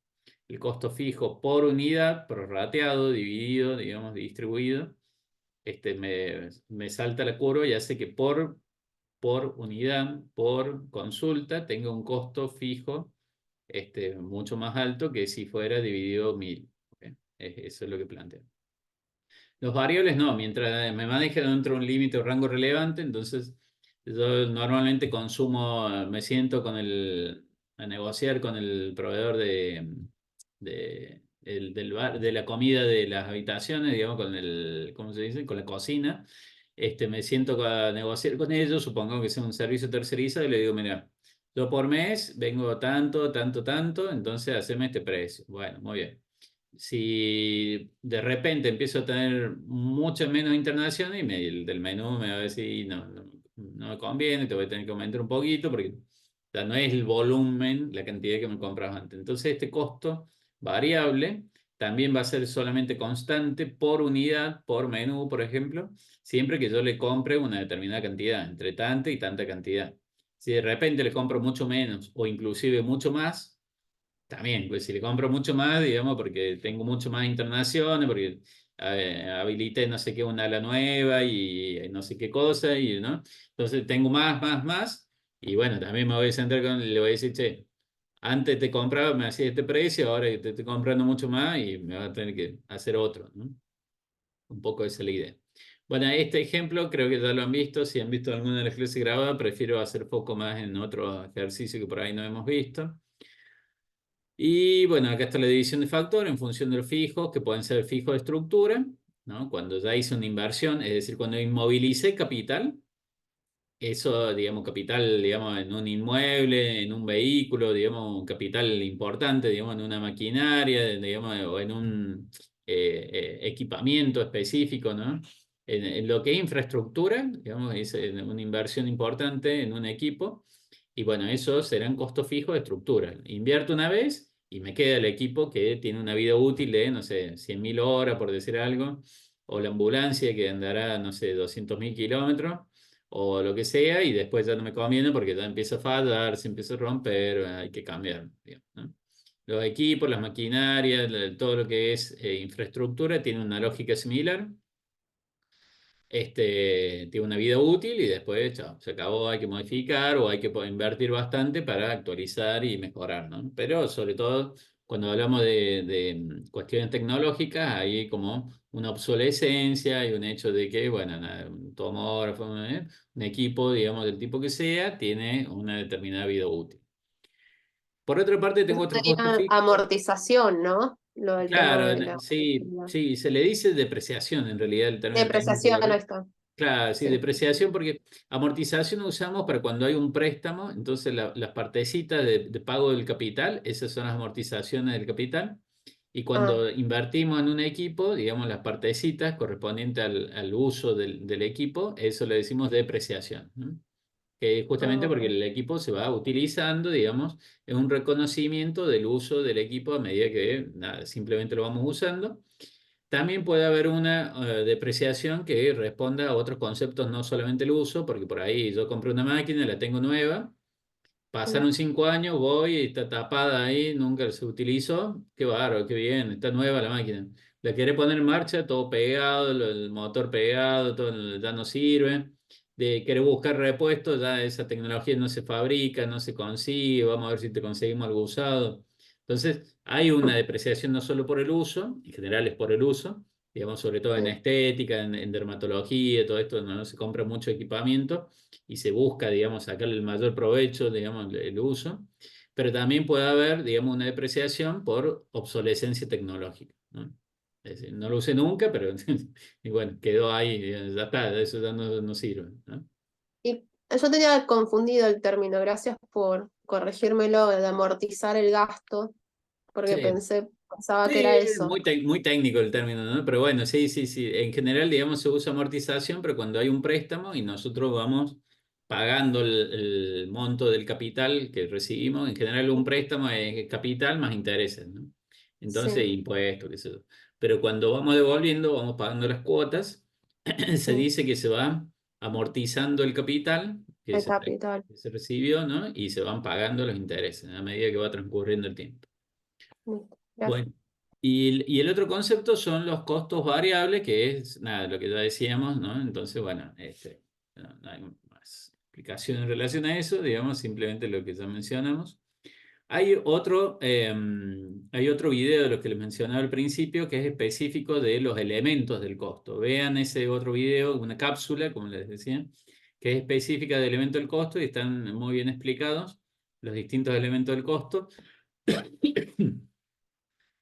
El costo fijo por unidad, prorrateado, dividido, digamos, distribuido, me salta la curva y hace que por unidad, por consulta, tenga un costo fijo mucho más alto que si fuera dividido 1.000. ¿Ok? Eso es lo que planteo. Los variables no, mientras me maneje dentro de un límite o rango relevante, entonces yo normalmente consumo, me siento a negociar con el proveedor de la comida de las habitaciones, digamos, ¿cómo se dice? Con la cocina. Me siento a negociar con ellos, supongo que sea un servicio tercerizado, y le digo, mira, yo por mes vengo tanto, tanto, tanto, entonces haceme este precio. Bueno, muy bien. Si de repente empiezo a tener muchas menos internaciones y el del menú me va a decir no me conviene, te voy a tener que aumentar un poquito porque ya no es el volumen, la cantidad que me comprabas antes. Entonces este costo variable también va a ser solamente constante por unidad, por menú, por ejemplo, siempre que yo le compre una determinada cantidad, entre tanta y tanta cantidad. Si de repente le compro mucho menos o inclusive mucho más, también, pues si le compro mucho más, digamos, porque tengo mucho más internaciones, porque habilité no sé qué, una ala nueva y no sé qué cosa, y, ¿no? Entonces tengo más, y bueno, también me voy a sentar le voy a decir, che, antes te compraba, me hacía este precio, ahora te estoy comprando mucho más y me va a tener que hacer otro, ¿no? Un poco esa es la idea. Bueno, este ejemplo creo que ya lo han visto, si han visto alguna de las clases grabadas, prefiero hacer foco más en otro ejercicio que por ahí no hemos visto. Y bueno, acá está la división de factor en función de los fijos, que pueden ser fijos de estructura, ¿no? Cuando ya hice una inversión, es decir, cuando inmovilicé capital, eso, digamos, capital, digamos, en un inmueble, en un vehículo, digamos, un capital importante, digamos, en una maquinaria, digamos, o en un equipamiento específico, ¿no? En lo que es infraestructura, digamos, es una inversión importante en un equipo, y bueno, eso serán costos fijos de estructura. Invierto una vez y me queda el equipo que tiene una vida útil de, no sé, 100.000 horas, por decir algo, o la ambulancia que andará, no sé, 200.000 kilómetros o lo que sea, y después ya no me conviene porque ya empieza a fallar, se empieza a romper, hay que cambiar, digamos, ¿no? Los equipos, las maquinarias, todo lo que es infraestructura tiene una lógica similar. Tiene una vida útil y después, chao, se acabó, hay que modificar o hay que invertir bastante para actualizar y mejorar, ¿no? Pero sobre todo cuando hablamos de cuestiones tecnológicas, hay como una obsolescencia y un hecho de que, bueno, nada, un tomógrafo, un equipo, digamos, del tipo que sea, tiene una determinada vida útil. Por otra parte, tengo Eso otro costo sería fijo. amortización, ¿no? Lo del tema Claro, de la sí, se le dice depreciación en realidad el término técnico, depreciación, ¿verdad? ahí está. Claro, sí, Sí. depreciación, porque amortización usamos para cuando hay un préstamo, entonces las partecitas de pago del capital, esas son las amortizaciones del capital, y Ah, cuando invertimos en un equipo, digamos las partecitas correspondientes al uso del equipo, eso le decimos depreciación, ¿no? Que justamente porque ok. el equipo se va utilizando, digamos, es un reconocimiento del uso del equipo a medida que nada, simplemente lo vamos usando. También puede haber una depreciación que responda a otros conceptos, no solamente el uso, porque por ahí yo compré una máquina, la tengo nueva, mm, Pasaron 5 años, voy y está tapada ahí, nunca se utilizó. Qué bárbaro, qué bien, está nueva la máquina. La querés poner en marcha, todo pegado, el motor pegado, todo ya no sirve. De querer buscar repuestos, ya esa tecnología no se fabrica, no se consigue, vamos a ver si te conseguimos algo usado. Entonces, hay una depreciación no solo por el uso, en general es por el uso, digamos, sobre todo en sí, estética, en dermatología, todo esto, no se compra mucho equipamiento y se busca, digamos, sacarle el mayor provecho, digamos, el uso, pero también puede haber, digamos, una depreciación por obsolescencia tecnológica, ¿no? Es decir, no lo usé nunca, pero y bueno, quedó ahí, ya está, eso ya no sirve, ¿no? y yo tenía confundido el término, gracias por corregírmelo, de amortizar el gasto, porque Sí. pensaba que Sí, era es eso. muy técnico el término, ¿no? Pero bueno, sí, sí, sí. En general, digamos, se usa amortización, pero cuando hay un préstamo y nosotros vamos pagando el monto del capital que recibimos, en general un préstamo es capital más intereses, ¿no? Entonces, Sí, impuestos, qué sé yo. Pero cuando vamos devolviendo, vamos pagando las cuotas, se mm, dice que se va amortizando el capital el capital. que se recibió, ¿no? Y se van pagando los intereses a medida que va transcurriendo el tiempo. Listo, gracias. Bueno, y el otro concepto son los costos variables, que es nada, lo que ya decíamos, ¿no? Entonces, bueno, no hay más explicación en relación a eso, digamos, simplemente lo que ya mencionamos. Hay otro video de los que les mencionaba al principio que es específico de los elementos del costo. Vean ese otro video, una cápsula, como les decía, que es específica del elemento del costo y están muy bien explicados los distintos elementos del costo.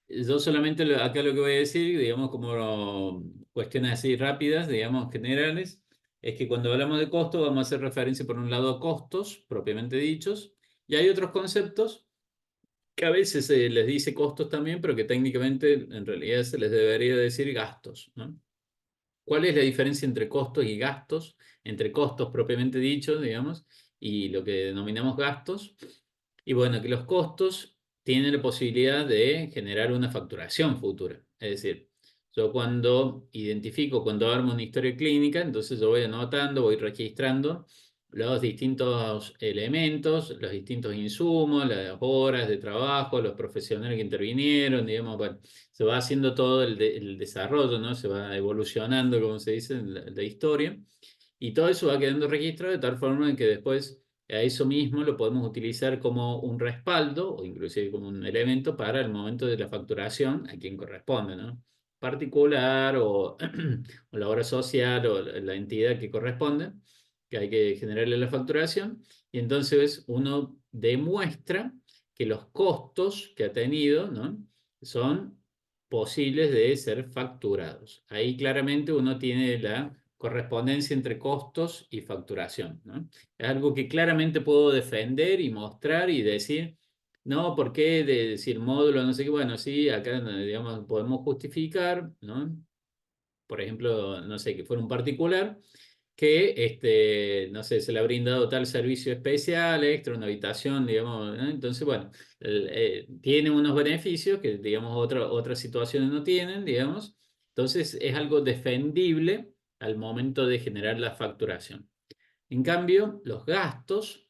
Yo solamente acá lo que voy a decir, digamos, como cuestiones así rápidas, digamos, generales, es que cuando hablamos de costo vamos a hacer referencia por un lado a costos propiamente dichos, y hay otros conceptos que a veces se les dice costos también, pero que técnicamente en realidad se les debería decir gastos, ¿no? ¿Cuál es la diferencia entre costos y gastos? Entre costos propiamente dichos, digamos, y lo que denominamos gastos. Y bueno, que los costos tienen la posibilidad de generar una facturación futura. Es decir, yo cuando identifico, cuando armo una historia clínica, entonces yo voy anotando, voy registrando los distintos elementos, los distintos insumos, las horas de trabajo, los profesionales que intervinieron, digamos, bueno, se va haciendo todo el desarrollo, ¿no? Se va evolucionando, como se dice, en la historia. Y todo eso va quedando registrado de tal forma en que después a eso mismo lo podemos utilizar como un respaldo o inclusive como un elemento para el momento de la facturación a quien corresponde, ¿no? Particular o la obra social o la entidad que corresponde, que hay que generarle la facturación. Y entonces uno demuestra que los costos que ha tenido, ¿no? son posibles de ser facturados. Ahí claramente uno tiene la correspondencia entre costos y facturación, ¿no? Es algo que claramente puedo defender y mostrar y decir, no, ¿por qué decir módulo? No sé qué, bueno, sí, acá, digamos, podemos justificar, ¿no? Por ejemplo, no sé, que fuera un particular que, no sé, se le ha brindado tal servicio especial, extra, una habitación, digamos, ¿no? Entonces, bueno, tiene unos beneficios que, digamos, otras situaciones no tienen, digamos. Entonces, es algo defendible al momento de generar la facturación. En cambio, los gastos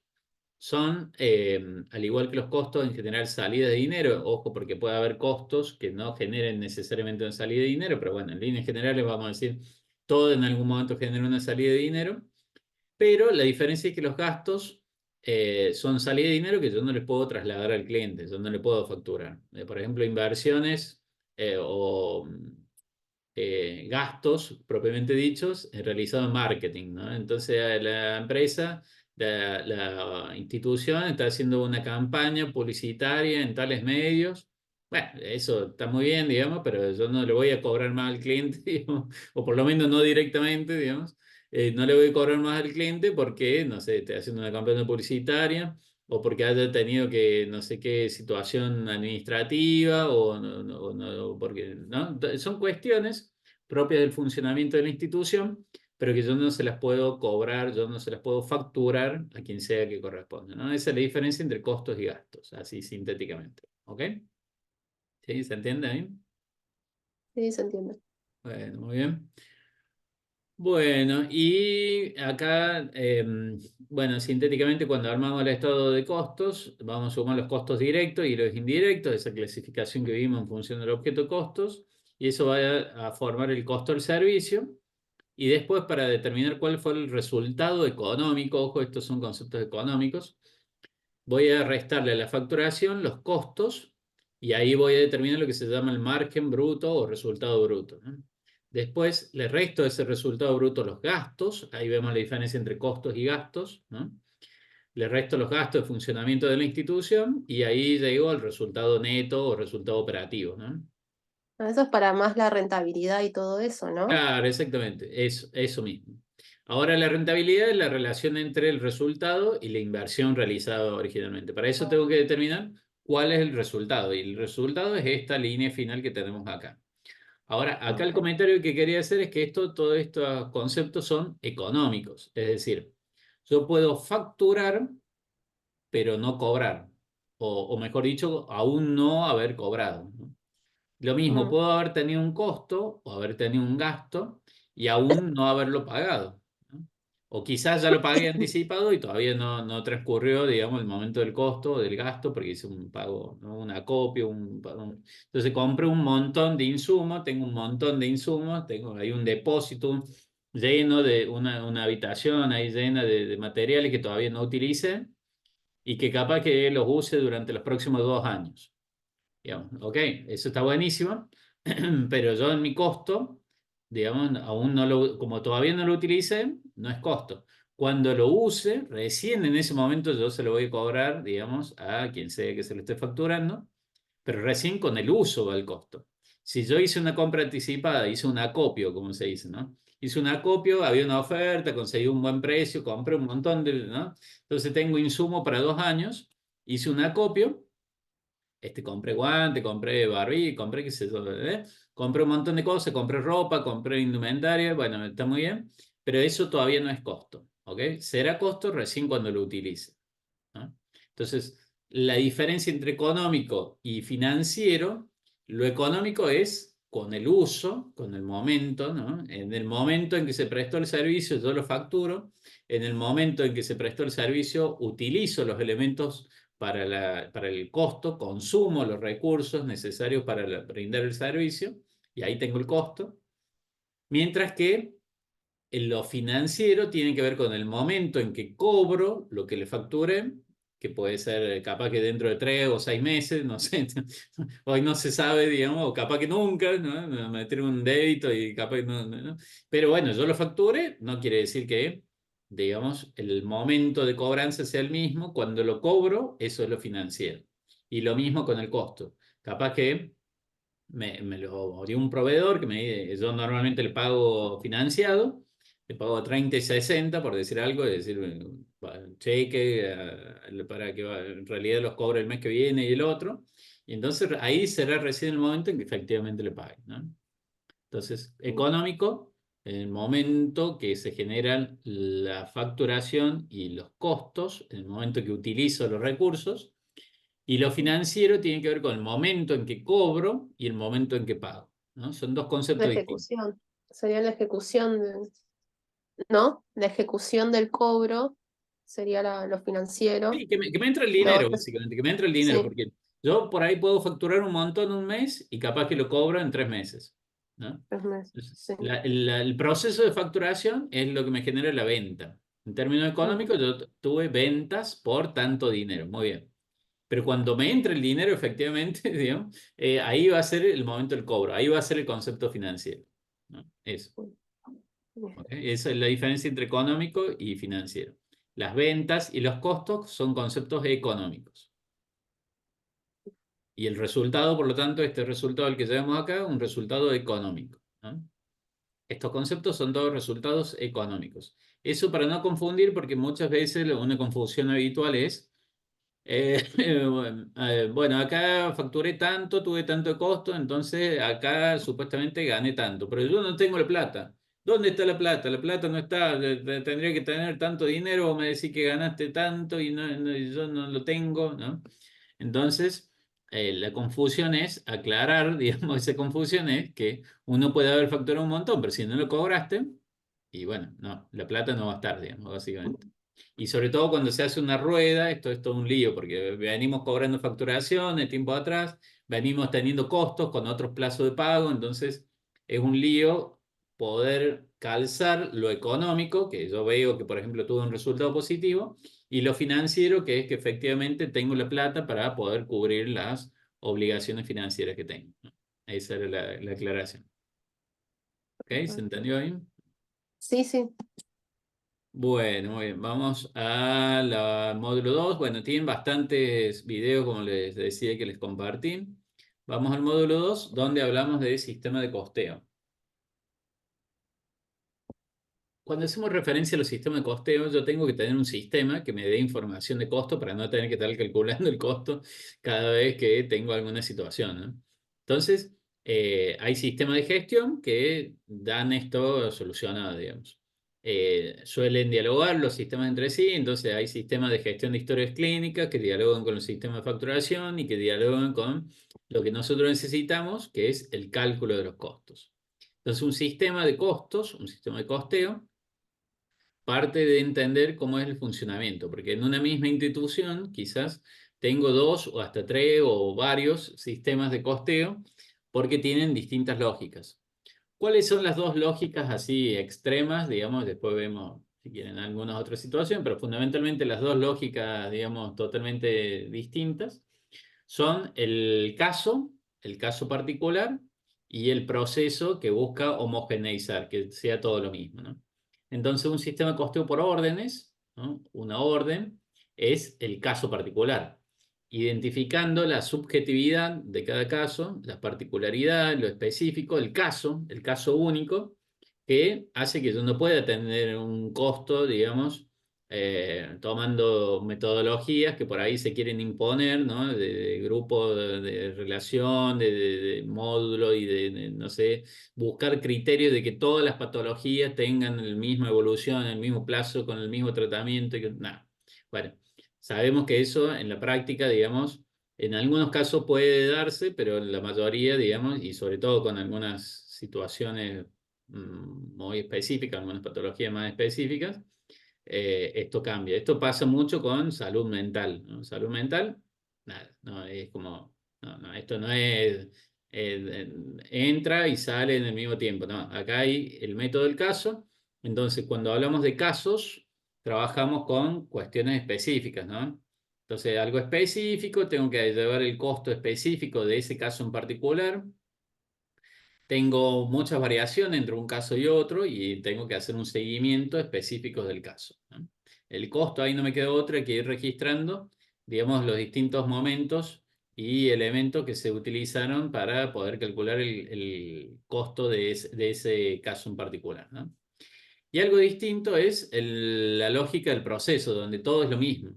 son, al igual que los costos, en general salida de dinero. Ojo, porque puede haber costos que no generen necesariamente una salida de dinero, pero bueno, en líneas generales vamos a decir, todo en algún momento genera una salida de dinero, pero la diferencia es que los gastos son salida de dinero que yo no les puedo trasladar al cliente, yo no le puedo facturar. Por ejemplo, inversiones o gastos propiamente dichos realizados en marketing, ¿no? Entonces la empresa, la institución está haciendo una campaña publicitaria en tales medios. Bueno, eso está muy bien, digamos, pero yo no le voy a cobrar más al cliente, digamos, o por lo menos no directamente, digamos. No le voy a cobrar más al cliente porque, no sé, esté haciendo una campaña publicitaria o porque haya tenido que no sé qué situación administrativa o porque, ¿no? Son cuestiones propias del funcionamiento de la institución, pero que yo no se las puedo cobrar, yo no se las puedo facturar a quien sea que corresponda, ¿no? Esa es la diferencia entre costos y gastos, así sintéticamente. ¿Ok? ¿Sí? ¿Se entiende ahí? Sí, se entiende. Bueno, muy bien. Bueno, y acá, bueno, sintéticamente cuando armamos el estado de costos, vamos a sumar los costos directos y los indirectos, esa clasificación que vimos en función del objeto costos, y eso va a formar el costo del servicio. Y después, para determinar cuál fue el resultado económico, ojo, estos son conceptos económicos, voy a restarle a la facturación los costos y ahí voy a determinar lo que se llama el margen bruto o resultado bruto, ¿no? Después le resto a ese resultado bruto los gastos, ahí vemos la diferencia entre costos y gastos, ¿no? Le resto los gastos de funcionamiento de la institución y ahí llego al resultado neto o resultado operativo, ¿no? Eso es para más la rentabilidad y todo eso, ¿no? Claro, exactamente, eso mismo. Ahora la rentabilidad es la relación entre el resultado y la inversión realizada originalmente. Para eso tengo que determinar cuál es el resultado y el resultado es esta línea final que tenemos acá. Ahora, acá el Ok. comentario que quería hacer es que todos estos conceptos son económicos, es decir, yo puedo facturar pero no cobrar, o mejor dicho, aún no haber cobrado, ¿no? Lo mismo, Mm. puedo haber tenido un costo o haber tenido un gasto y aún no haberlo pagado, ¿no? O quizás ya lo pagué anticipado y todavía no transcurrió, digamos, el momento del costo o del gasto porque hice un pago, ¿no? Un acopio, entonces compré un montón de insumos, tengo un montón de insumos, tengo ahí un depósito lleno de una habitación ahí llena de materiales que todavía no utilicé y que capaz que los use durante los próximos 2 años. Digamos, ok, eso está buenísimo, pero yo en mi costo, digamos, aún no lo, como todavía no lo utilicé, no es costo. Cuando lo use, recién en ese momento yo se lo voy a cobrar, digamos, a quien sea que se lo esté facturando, pero recién con el uso va el costo. Si yo hice una compra anticipada, hice un acopio, como se dice, ¿no? Hice un acopio, había una oferta, conseguí un buen precio, compré un montón de, ¿no? Entonces tengo insumo para 2 años, hice un acopio, compré guante, compré barbie, compré qué sé yo, ¿eh? Compré un montón de cosas, compré ropa, compré indumentaria, bueno, está muy bien, pero eso todavía no es costo, ¿ok? Será costo recién cuando lo utilice, ¿no? Entonces, la diferencia entre económico y financiero, lo económico es con el uso, con el momento, ¿no? En el momento en que se prestó el servicio, yo lo facturo. En el momento en que se prestó el servicio, utilizo los elementos para el costo, consumo los recursos necesarios para brindar el servicio, y ahí tengo el costo. Mientras que en lo financiero tiene que ver con el momento en que cobro lo que le facturé, que puede ser capaz que dentro de 3 o 6 meses, no sé, hoy no se sabe, digamos, o capaz que nunca, ¿no? Me meter un débito y capaz que no. Pero bueno, yo lo facture, no quiere decir que, digamos, el momento de cobranza sea el mismo. Cuando lo cobro, eso es lo financiero. Y lo mismo con el costo. Capaz que me lo dio un proveedor que yo normalmente le pago financiado, le pago 30 y 60 por decir algo, es decir, cheque para que en realidad los cobre el mes que viene y el otro, y entonces ahí será recién el momento en que efectivamente le pague, ¿no? Entonces, económico, en el momento que se generan la facturación y los costos, en el momento que utilizo los recursos, y lo financiero tiene que ver con el momento en que cobro y el momento en que pago, ¿no? Son dos La conceptos distintos. ejecución. Sería la ejecución, ¿no? La ejecución del cobro sería lo financiero. Sí, que me entra el Lo dinero, otro, básicamente, que me entra el dinero, sí, porque yo por ahí puedo facturar un montón un mes y capaz que lo cobro en 3 meses, ¿no? 3 meses. Entonces, Sí. el proceso de facturación es lo que me genera la venta. En términos Mm. económicos, yo tuve ventas por tanto dinero, muy bien. Pero cuando me entre el dinero, efectivamente, digamos, ahí va a ser el momento del cobro, ahí va a ser el concepto financiero, ¿no? Eso. Bien. ¿Ok? Esa es la diferencia entre económico y financiero. Las ventas y los costos son conceptos económicos. Y el resultado, por lo tanto, este resultado el que llevamos acá, un resultado económico, ¿no? Estos conceptos son todos resultados económicos. Eso para no confundir, porque muchas veces una confusión habitual es bueno, acá facturé tanto, tuve tanto de costo, entonces acá supuestamente gané tanto, pero yo no tengo la plata. ¿Dónde está la plata? La plata no está, tendría que tener tanto dinero, o me decís que ganaste tanto y y yo no lo tengo, ¿no? Entonces, la confusión es aclarar, digamos, esa confusión es que uno puede haber facturado un montón, pero si no lo cobraste, Y bueno, no, la plata no va a estar, digamos, básicamente. Y sobre todo cuando se hace una rueda, esto es todo un lío, porque venimos cobrando facturación de tiempo atrás, venimos teniendo costos con otros plazos de pago, entonces es un lío poder calzar lo económico, que yo veo que, por ejemplo, tuvo un resultado positivo, y lo financiero, que es que efectivamente tengo la plata para poder cubrir las obligaciones financieras que tengo, ¿no? Esa era la aclaración. ¿Ok? ¿Se entendió ahí? Sí, sí. Bueno, muy bien. Vamos al módulo 2. Bueno, tienen bastantes videos, como les decía, que les compartí. Vamos al módulo 2, donde hablamos de sistema de costeo. Cuando hacemos referencia a los sistemas de costeo, yo tengo que tener un sistema que me dé información de costo para no tener que estar calculando el costo cada vez que tengo alguna situación, ¿no? Entonces, hay sistemas de gestión que dan esto solucionado, digamos. Suelen dialogar los sistemas entre sí, entonces hay sistemas de gestión de historias clínicas que dialogan con los sistemas de facturación y que dialogan con lo que nosotros necesitamos, que es el cálculo de los costos. Entonces, un sistema de costos, un sistema de costeo, parte de entender cómo es el funcionamiento, porque en una misma institución quizás tengo dos o hasta tres o varios sistemas de costeo porque tienen distintas lógicas. ¿Cuáles son las dos lógicas así extremas? Digamos, después vemos si quieren algunas otras situaciones, pero fundamentalmente las dos lógicas, digamos, totalmente distintas son el caso particular y el proceso que busca homogeneizar, que sea todo lo mismo, ¿no? Entonces, un sistema de costeo por órdenes, ¿no? Una orden es el caso particular, identificando la subjetividad de cada caso, la particularidad, lo específico, el caso único, que hace que yo no pueda tener un costo, digamos, tomando metodologías que por ahí se quieren imponer, ¿no? De grupo de relación, de módulo y no sé, buscar criterios de que todas las patologías tengan la misma evolución, el mismo plazo, con el mismo tratamiento. Y que, nada. Bueno, sabemos que eso en la práctica, digamos, en algunos casos puede darse, pero en la mayoría, digamos, y sobre todo con algunas situaciones muy específicas, algunas patologías más específicas, esto cambia. Esto pasa mucho con salud mental, ¿no? Salud mental, nada, no es como, no, no, esto no es, entra y sale en el mismo tiempo, no, acá hay el método del caso, entonces cuando hablamos de casos, trabajamos con cuestiones específicas, ¿no? Entonces, algo específico, tengo que llevar el costo específico de ese caso en particular. Tengo muchas variaciones entre un caso y otro y tengo que hacer un seguimiento específico del caso, ¿no? El costo, ahí no me queda otra que ir registrando, digamos, los distintos momentos y elementos que se utilizaron para poder calcular el costo de ese caso en particular, ¿no? Y algo distinto es la lógica del proceso, donde todo es lo mismo.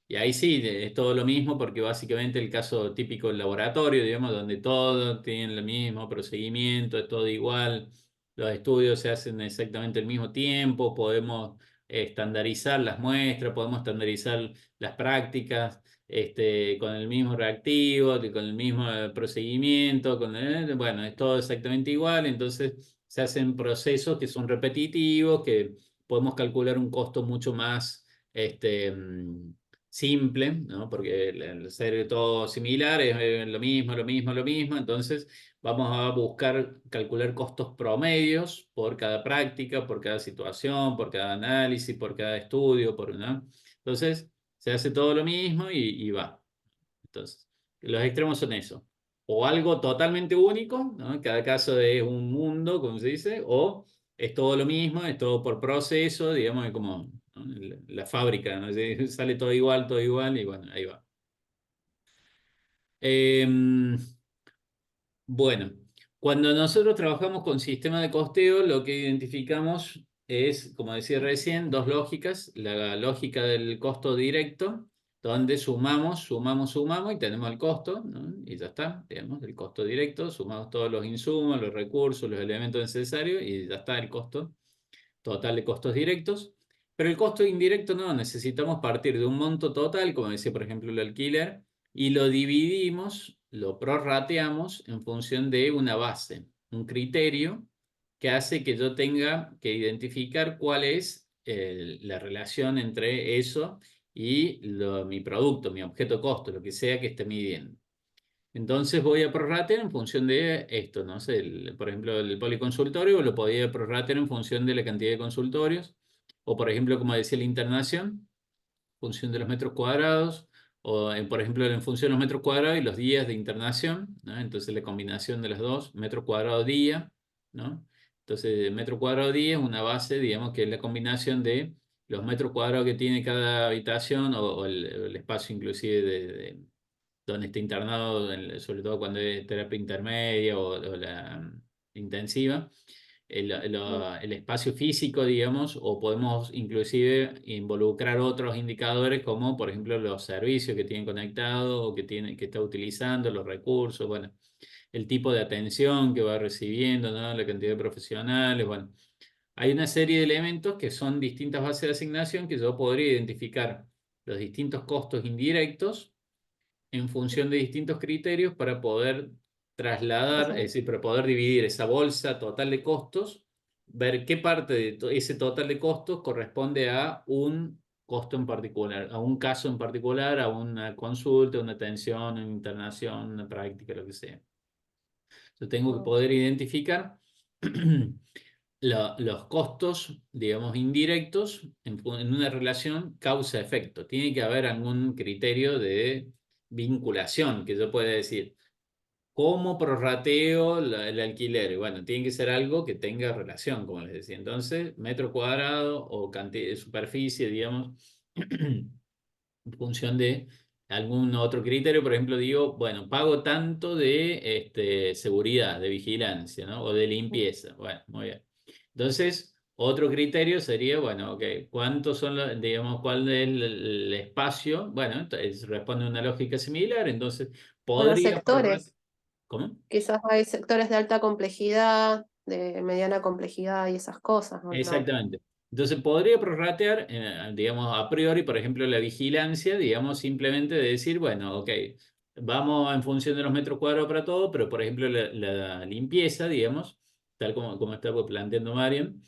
Y ahí sí, es todo lo mismo porque básicamente el caso típico del laboratorio, digamos, donde todo tiene el mismo procedimiento, es todo igual, los estudios se hacen exactamente al mismo tiempo, podemos estandarizar las muestras, podemos estandarizar las prácticas con el mismo reactivo, con el mismo procedimiento, bueno, es todo exactamente igual, entonces se hacen procesos que son repetitivos, que podemos calcular un costo mucho más simple, ¿no? Porque el ser todo similar es lo mismo, lo mismo, lo mismo, entonces vamos a buscar calcular costos promedios por cada práctica, por cada situación, por cada análisis, por cada estudio, ¿no? Entonces se hace todo lo mismo y va. Entonces, los extremos son eso. O algo totalmente único, ¿no? Cada caso es un mundo, como se dice, o es todo lo mismo, es todo por proceso, digamos, es como, ¿no? La fábrica, ¿no? Sale todo igual, y bueno, ahí va. Bueno, cuando nosotros trabajamos con sistemas de costeo, lo que identificamos es, como decía recién, dos lógicas. La lógica del costo directo, donde sumamos y tenemos el costo, ¿no? Y ya está, digamos, el costo directo, sumamos todos los insumos, los recursos, los elementos necesarios y ya está el costo total de costos directos. Pero el costo indirecto no, necesitamos partir de un monto total, como decía por ejemplo el alquiler, y lo dividimos, lo prorrateamos en función de una base, un criterio que hace que yo tenga que identificar cuál es la relación entre eso y mi producto, mi objeto costo, lo que sea que esté midiendo. Entonces voy a prorratear en función de esto, no sé, por ejemplo, el policonsultorio lo podía prorratear en función de la cantidad de consultorios, o por ejemplo, como decía la internación, función de los metros cuadrados, o por ejemplo en función de los metros cuadrados y los días de internación, ¿no? Entonces la combinación de los dos, metro cuadrado día, ¿no? Entonces metro cuadrado día es una base, digamos, que es la combinación de los metros cuadrados que tiene cada habitación o el espacio inclusive donde está internado, sobre todo cuando es terapia intermedia o la intensiva, Mm. el espacio físico, digamos, o podemos inclusive involucrar otros indicadores como, por ejemplo, los servicios que tienen conectado o que está utilizando, los recursos, bueno, el tipo de atención que va recibiendo, ¿no? La cantidad de profesionales, bueno. Hay una serie de elementos que son distintas bases de asignación que yo podría identificar los distintos costos indirectos en función de distintos criterios para poder O trasladar, sea, es decir, para poder dividir esa bolsa total de costos, ver qué parte de ese total de costos corresponde a un costo en particular, a un caso en particular, a una consulta, una atención, una internación, una práctica, lo que sea. Yo tengo que mm, poder identificar los costos, digamos, indirectos en una relación causa-efecto. Tiene que haber algún criterio de vinculación que yo pueda decir, ¿cómo prorrateo el alquiler? Y bueno, tiene que ser algo que tenga relación, como les decía. Entonces, metro cuadrado o cantidad de superficie, digamos, en función de algún otro criterio. Por ejemplo, digo, bueno, pago tanto de seguridad, de vigilancia, ¿no? O de mm. limpieza. Bueno, muy bien. Entonces, otro criterio sería, bueno, ok, ¿cuántos son los, digamos, cuál es el espacio? Bueno, entonces responde a una lógica similar, entonces Bueno, podría prorratear. sectores. ¿Cómo? Quizás hay sectores de alta complejidad, de mediana complejidad y esas cosas, ¿o no? Exactamente. Entonces podría prorratear, digamos, a priori, por ejemplo, la vigilancia, digamos, simplemente de decir, bueno, ok, vamos en función de los metros cuadrados para todo, pero por ejemplo, la limpieza, digamos, tal como estaba planteando Mariam,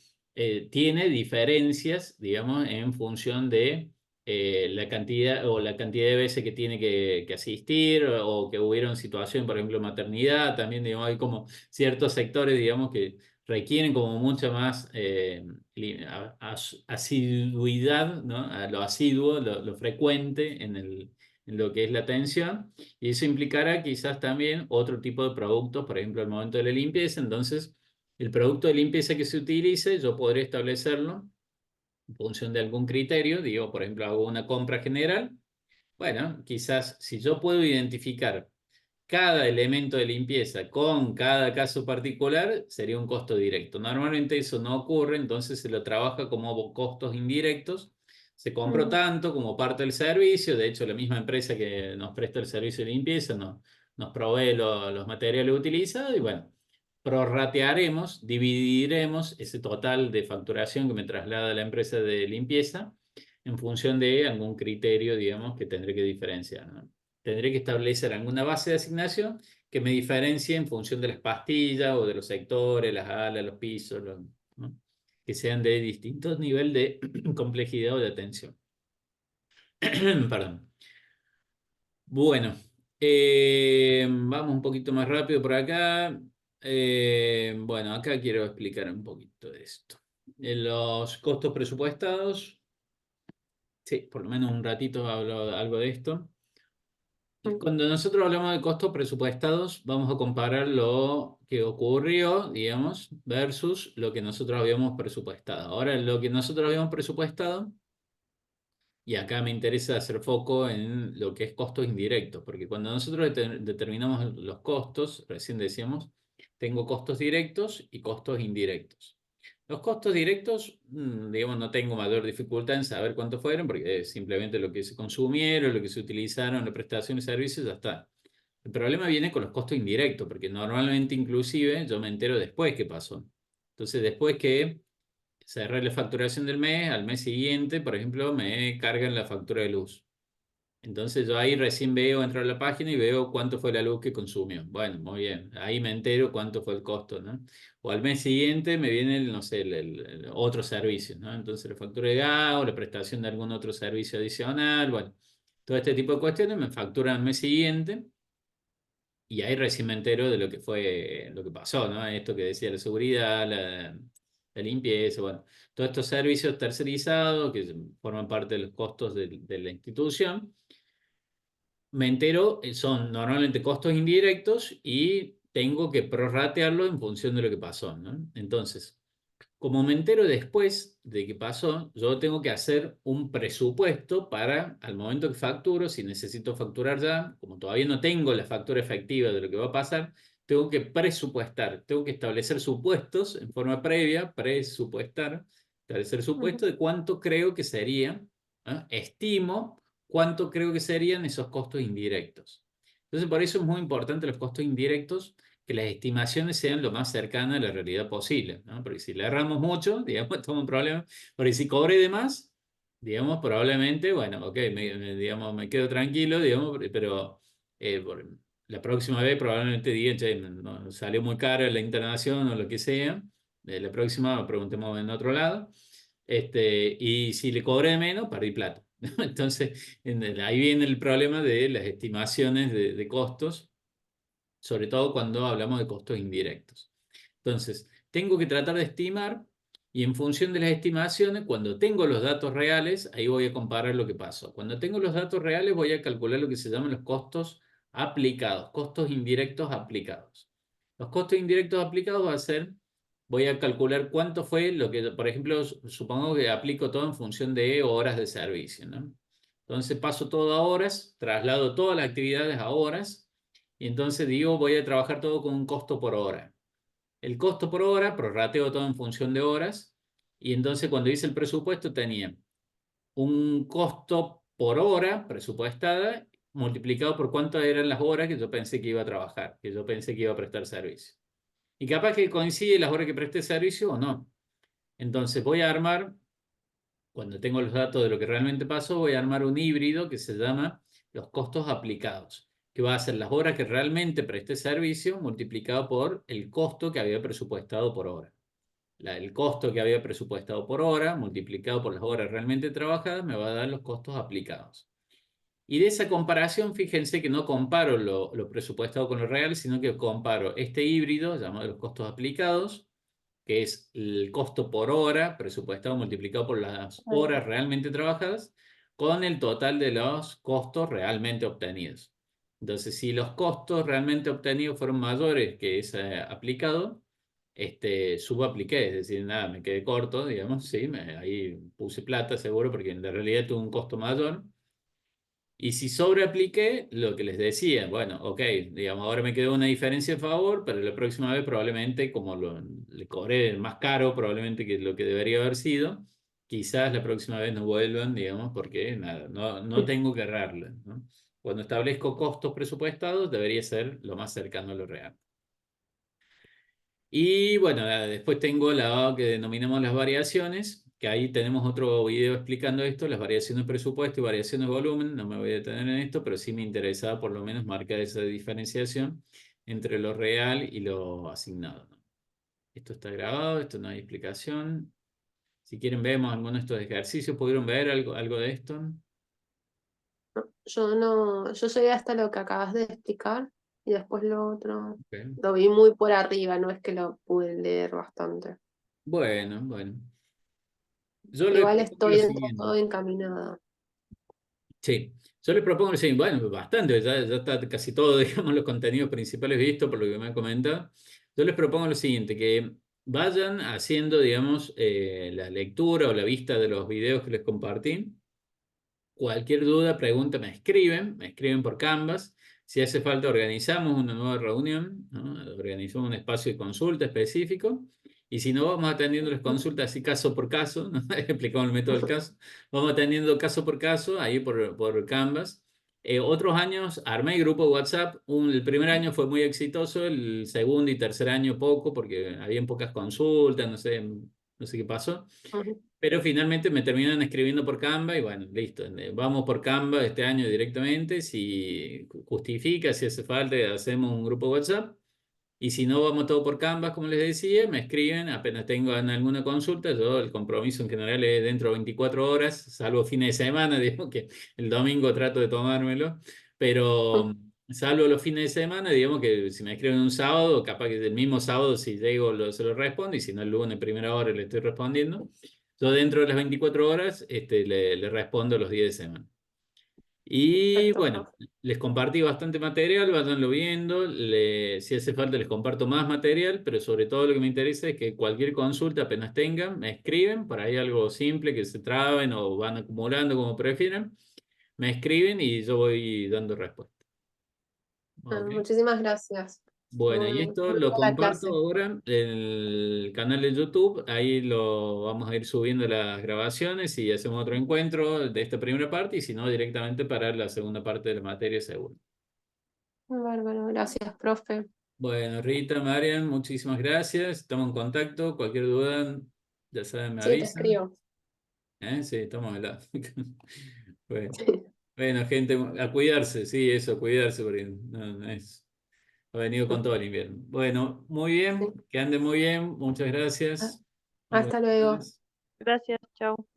tiene diferencias, digamos, en función de la cantidad o la cantidad de veces que tiene que asistir o que hubieron situación, por ejemplo, maternidad, también, digamos, hay como ciertos sectores, digamos, que requieren como mucha más asiduidad, ¿no? A lo asiduo, lo frecuente en lo que es la atención, y eso implicará quizás también otro tipo de productos, por ejemplo, al momento de la limpieza. Entonces, el producto de limpieza que se utilice, yo podré establecerlo en función de algún criterio, digo, por ejemplo, hago una compra general. Bueno, quizás si yo puedo identificar cada elemento de limpieza con cada caso particular, sería un costo directo. Normalmente eso no ocurre, entonces se lo trabaja como costos indirectos. Se compró Mm. tanto como parte del servicio, de hecho la misma empresa que nos presta el servicio de limpieza nos provee los materiales utilizados y bueno, prorratearemos, dividiremos ese total de facturación que me traslada la empresa de limpieza en función de algún criterio, digamos, que tendré que diferenciar, ¿no? Tendré que establecer alguna base de asignación que me diferencie en función de las pastillas o de los sectores, las alas, los pisos, ¿no? Que sean de distintos niveles de complejidad o de atención. Perdón. Bueno, vamos un poquito más rápido por acá. Bueno, acá quiero explicar un poquito de esto. Los costos presupuestados, sí, por lo menos un ratito hablo algo de esto. Mm. Cuando nosotros hablamos de costos presupuestados, vamos a comparar lo que ocurrió, digamos, versus lo que nosotros habíamos presupuestado. Ahora, lo que nosotros habíamos presupuestado, y acá me interesa hacer foco en lo que es costos indirectos, porque cuando nosotros determinamos los costos, recién decíamos, tengo costos directos y costos indirectos. Los costos directos, digamos, no tengo mayor dificultad en saber cuántos fueron, porque es simplemente lo que se consumieron, lo que se utilizaron, la prestación de servicios, ya está. El problema viene con los costos indirectos, porque normalmente inclusive yo me entero después qué pasó. Entonces, después que cerré la facturación del mes, al mes siguiente, por ejemplo, me cargan la factura de luz. Entonces yo ahí recién veo, entro a la página y veo cuánto fue la luz que consumió. Bueno, muy bien, ahí me entero cuánto fue el costo, ¿no? O al mes siguiente me viene, no sé, el otro servicio, ¿no? Entonces la factura de gas o la prestación de algún otro servicio adicional, bueno, todo este tipo de cuestiones me facturan al mes siguiente y ahí recién me entero de lo que fue, lo que pasó, ¿no? Esto que decía la seguridad, la limpieza, bueno, todos estos servicios tercerizados que forman parte de los costos de la institución me entero, son normalmente costos indirectos y tengo que prorratearlo en función de lo que pasó, ¿no? Entonces, como me entero después de que pasó, yo tengo que hacer un presupuesto para, al momento que facturo, si necesito facturar ya, como todavía no tengo la factura efectiva de lo que va a pasar, tengo que presupuestar, tengo que establecer supuestos en forma previa, establecer supuestos de cuánto creo que sería, ¿ah? Estimo cuánto creo que serían esos costos indirectos. Entonces, por eso es muy importante los costos indirectos, que las estimaciones sean lo más cercanas a la realidad posible, ¿no? Porque si le erramos mucho, digamos, estamos en problema. Porque si cobré de más, digamos, probablemente, bueno, ok, digamos, me quedo tranquilo, digamos, pero la próxima vez probablemente digan, che, no, salió muy caro la internación o lo que sea. La próxima preguntemos en otro lado. Y si le cobré de menos, perdí plata. Entonces, ahí viene el problema de las estimaciones de costos, sobre todo cuando hablamos de costos indirectos. Entonces, tengo que tratar de estimar y en función de las estimaciones, cuando tengo los datos reales, ahí voy a comparar lo que pasó. Cuando tengo los datos reales, voy a calcular lo que se llaman los costos aplicados, costos indirectos aplicados. Los costos indirectos aplicados va a ser, voy a calcular cuánto fue lo que, por ejemplo, supongo que aplico todo en función de horas de servicio, ¿no? Entonces paso todo a horas, traslado todas las actividades a horas y entonces digo, voy a trabajar todo con un costo por hora. El costo por hora, prorrateo todo en función de horas, y entonces cuando hice el presupuesto tenía un costo por hora presupuestada multiplicado por cuántas eran las horas que yo pensé que iba a trabajar, que yo pensé que iba a prestar servicio. Y capaz que coincide las horas que presté servicio o no. Entonces voy a armar, cuando tengo los datos de lo que realmente pasó, voy a armar un híbrido que se llama los costos aplicados, que va a ser las horas que realmente presté servicio multiplicado por el costo que había presupuestado por hora. El costo que había presupuestado por hora multiplicado por las horas realmente trabajadas me va a dar los costos aplicados. Y de esa comparación, fíjense que no comparo lo presupuestado con lo real, sino que comparo este híbrido llamado los costos aplicados, que es el costo por hora presupuestado multiplicado por las horas realmente trabajadas, con el total de los costos realmente obtenidos. Entonces, si los costos realmente obtenidos fueron mayores que ese aplicado, subapliqué, es decir, nada, me quedé corto, digamos, sí, ahí puse plata seguro porque en la realidad tuve un costo mayor. Y si sobreapliqué, lo que les decía, bueno, ok, digamos, ahora me quedó una diferencia a favor, pero la próxima vez probablemente, como le cobré más caro, probablemente que lo que debería haber sido, quizás la próxima vez no vuelvan, digamos, porque nada, no tengo que errarle, ¿no? Cuando establezco costos presupuestados, debería ser lo más cercano a lo real. Y bueno, después tengo la que denominamos las variaciones, que ahí tenemos otro video explicando esto, las variaciones de presupuesto y variaciones de volumen. No me voy a detener en esto, pero sí me interesaba por lo menos marcar esa diferenciación entre lo real y lo asignado, ¿no? Esto está grabado, esto no hay explicación. Si quieren vemos algunos de estos ejercicios, ¿pudieron ver algo de esto? Yo no, yo llegué hasta lo que acabas de explicar y después lo otro Ok. lo vi muy por arriba, no es que lo pude leer bastante. Bueno, bueno. Yo les Igual propongo lo estoy dentro de todo siguiente. encaminada. Sí, yo les propongo, sí, bueno, bastante, ya está casi todo, digamos, los contenidos principales vistos por lo que me han comentado. Yo les propongo lo siguiente, que vayan haciendo, digamos, la lectura o la vista de los videos que les compartí. Cualquier duda, pregunta, me escriben por Canvas. Si hace falta, organizamos una nueva reunión, ¿no? Organizamos un espacio de consulta específico. Y si no, vamos atendiendo las consultas así caso por caso, ¿no? Explicamos el método del caso. Vamos atendiendo caso por caso, ahí por Canvas. Otros años armé grupo de WhatsApp. El primer año fue muy exitoso, el segundo y tercer año poco, porque habían pocas consultas, no sé, no sé qué pasó. Ujú. Pero finalmente me terminan escribiendo por Canva y bueno, listo. Vamos por Canva este año directamente. Si justifica, si hace falta, hacemos un grupo WhatsApp. Y si no, vamos todo por Canvas, como les decía, me escriben, apenas tengan alguna consulta, yo el compromiso en general es dentro de 24 horas, salvo fines de semana, digo que el domingo trato de tomármelo, pero salvo los fines de semana, digamos que si me escriben un sábado, capaz que el mismo sábado si llego se lo respondo, y si no el lunes primera hora le estoy respondiendo. Yo dentro de las 24 horas le respondo los días de semana. Y Perfecto, bueno, profe. les compartí bastante material, váyanlo viendo. Si hace falta, les comparto más material, pero sobre todo lo que me interesa es que cualquier consulta apenas tengan, me escriben, por ahí algo simple que se traben o van acumulando como prefieran, me escriben y yo voy dando respuesta. Bueno, ¿Ok? muchísimas gracias. Bueno, y Muy, esto muy lo buena la comparto clase. ahora en el canal de YouTube. Ahí lo vamos a ir subiendo las grabaciones y hacemos otro encuentro de esta primera parte, y si no, directamente para la segunda parte de la materia seguro. Bárbaro, gracias, profe. Bueno, Rita, Marian, muchísimas gracias. Estamos en contacto. Cualquier duda, ya saben, me Sí, te avisan. escribo. Sí, estamos al lado. Bueno, bueno, gente, a cuidarse, sí, eso, a cuidarse, porque ha venido con todo el invierno. Bueno, muy bien, Sí. que ande muy bien. Muchas Ah, gracias. Buenas hasta luego. tardes. Gracias, chao.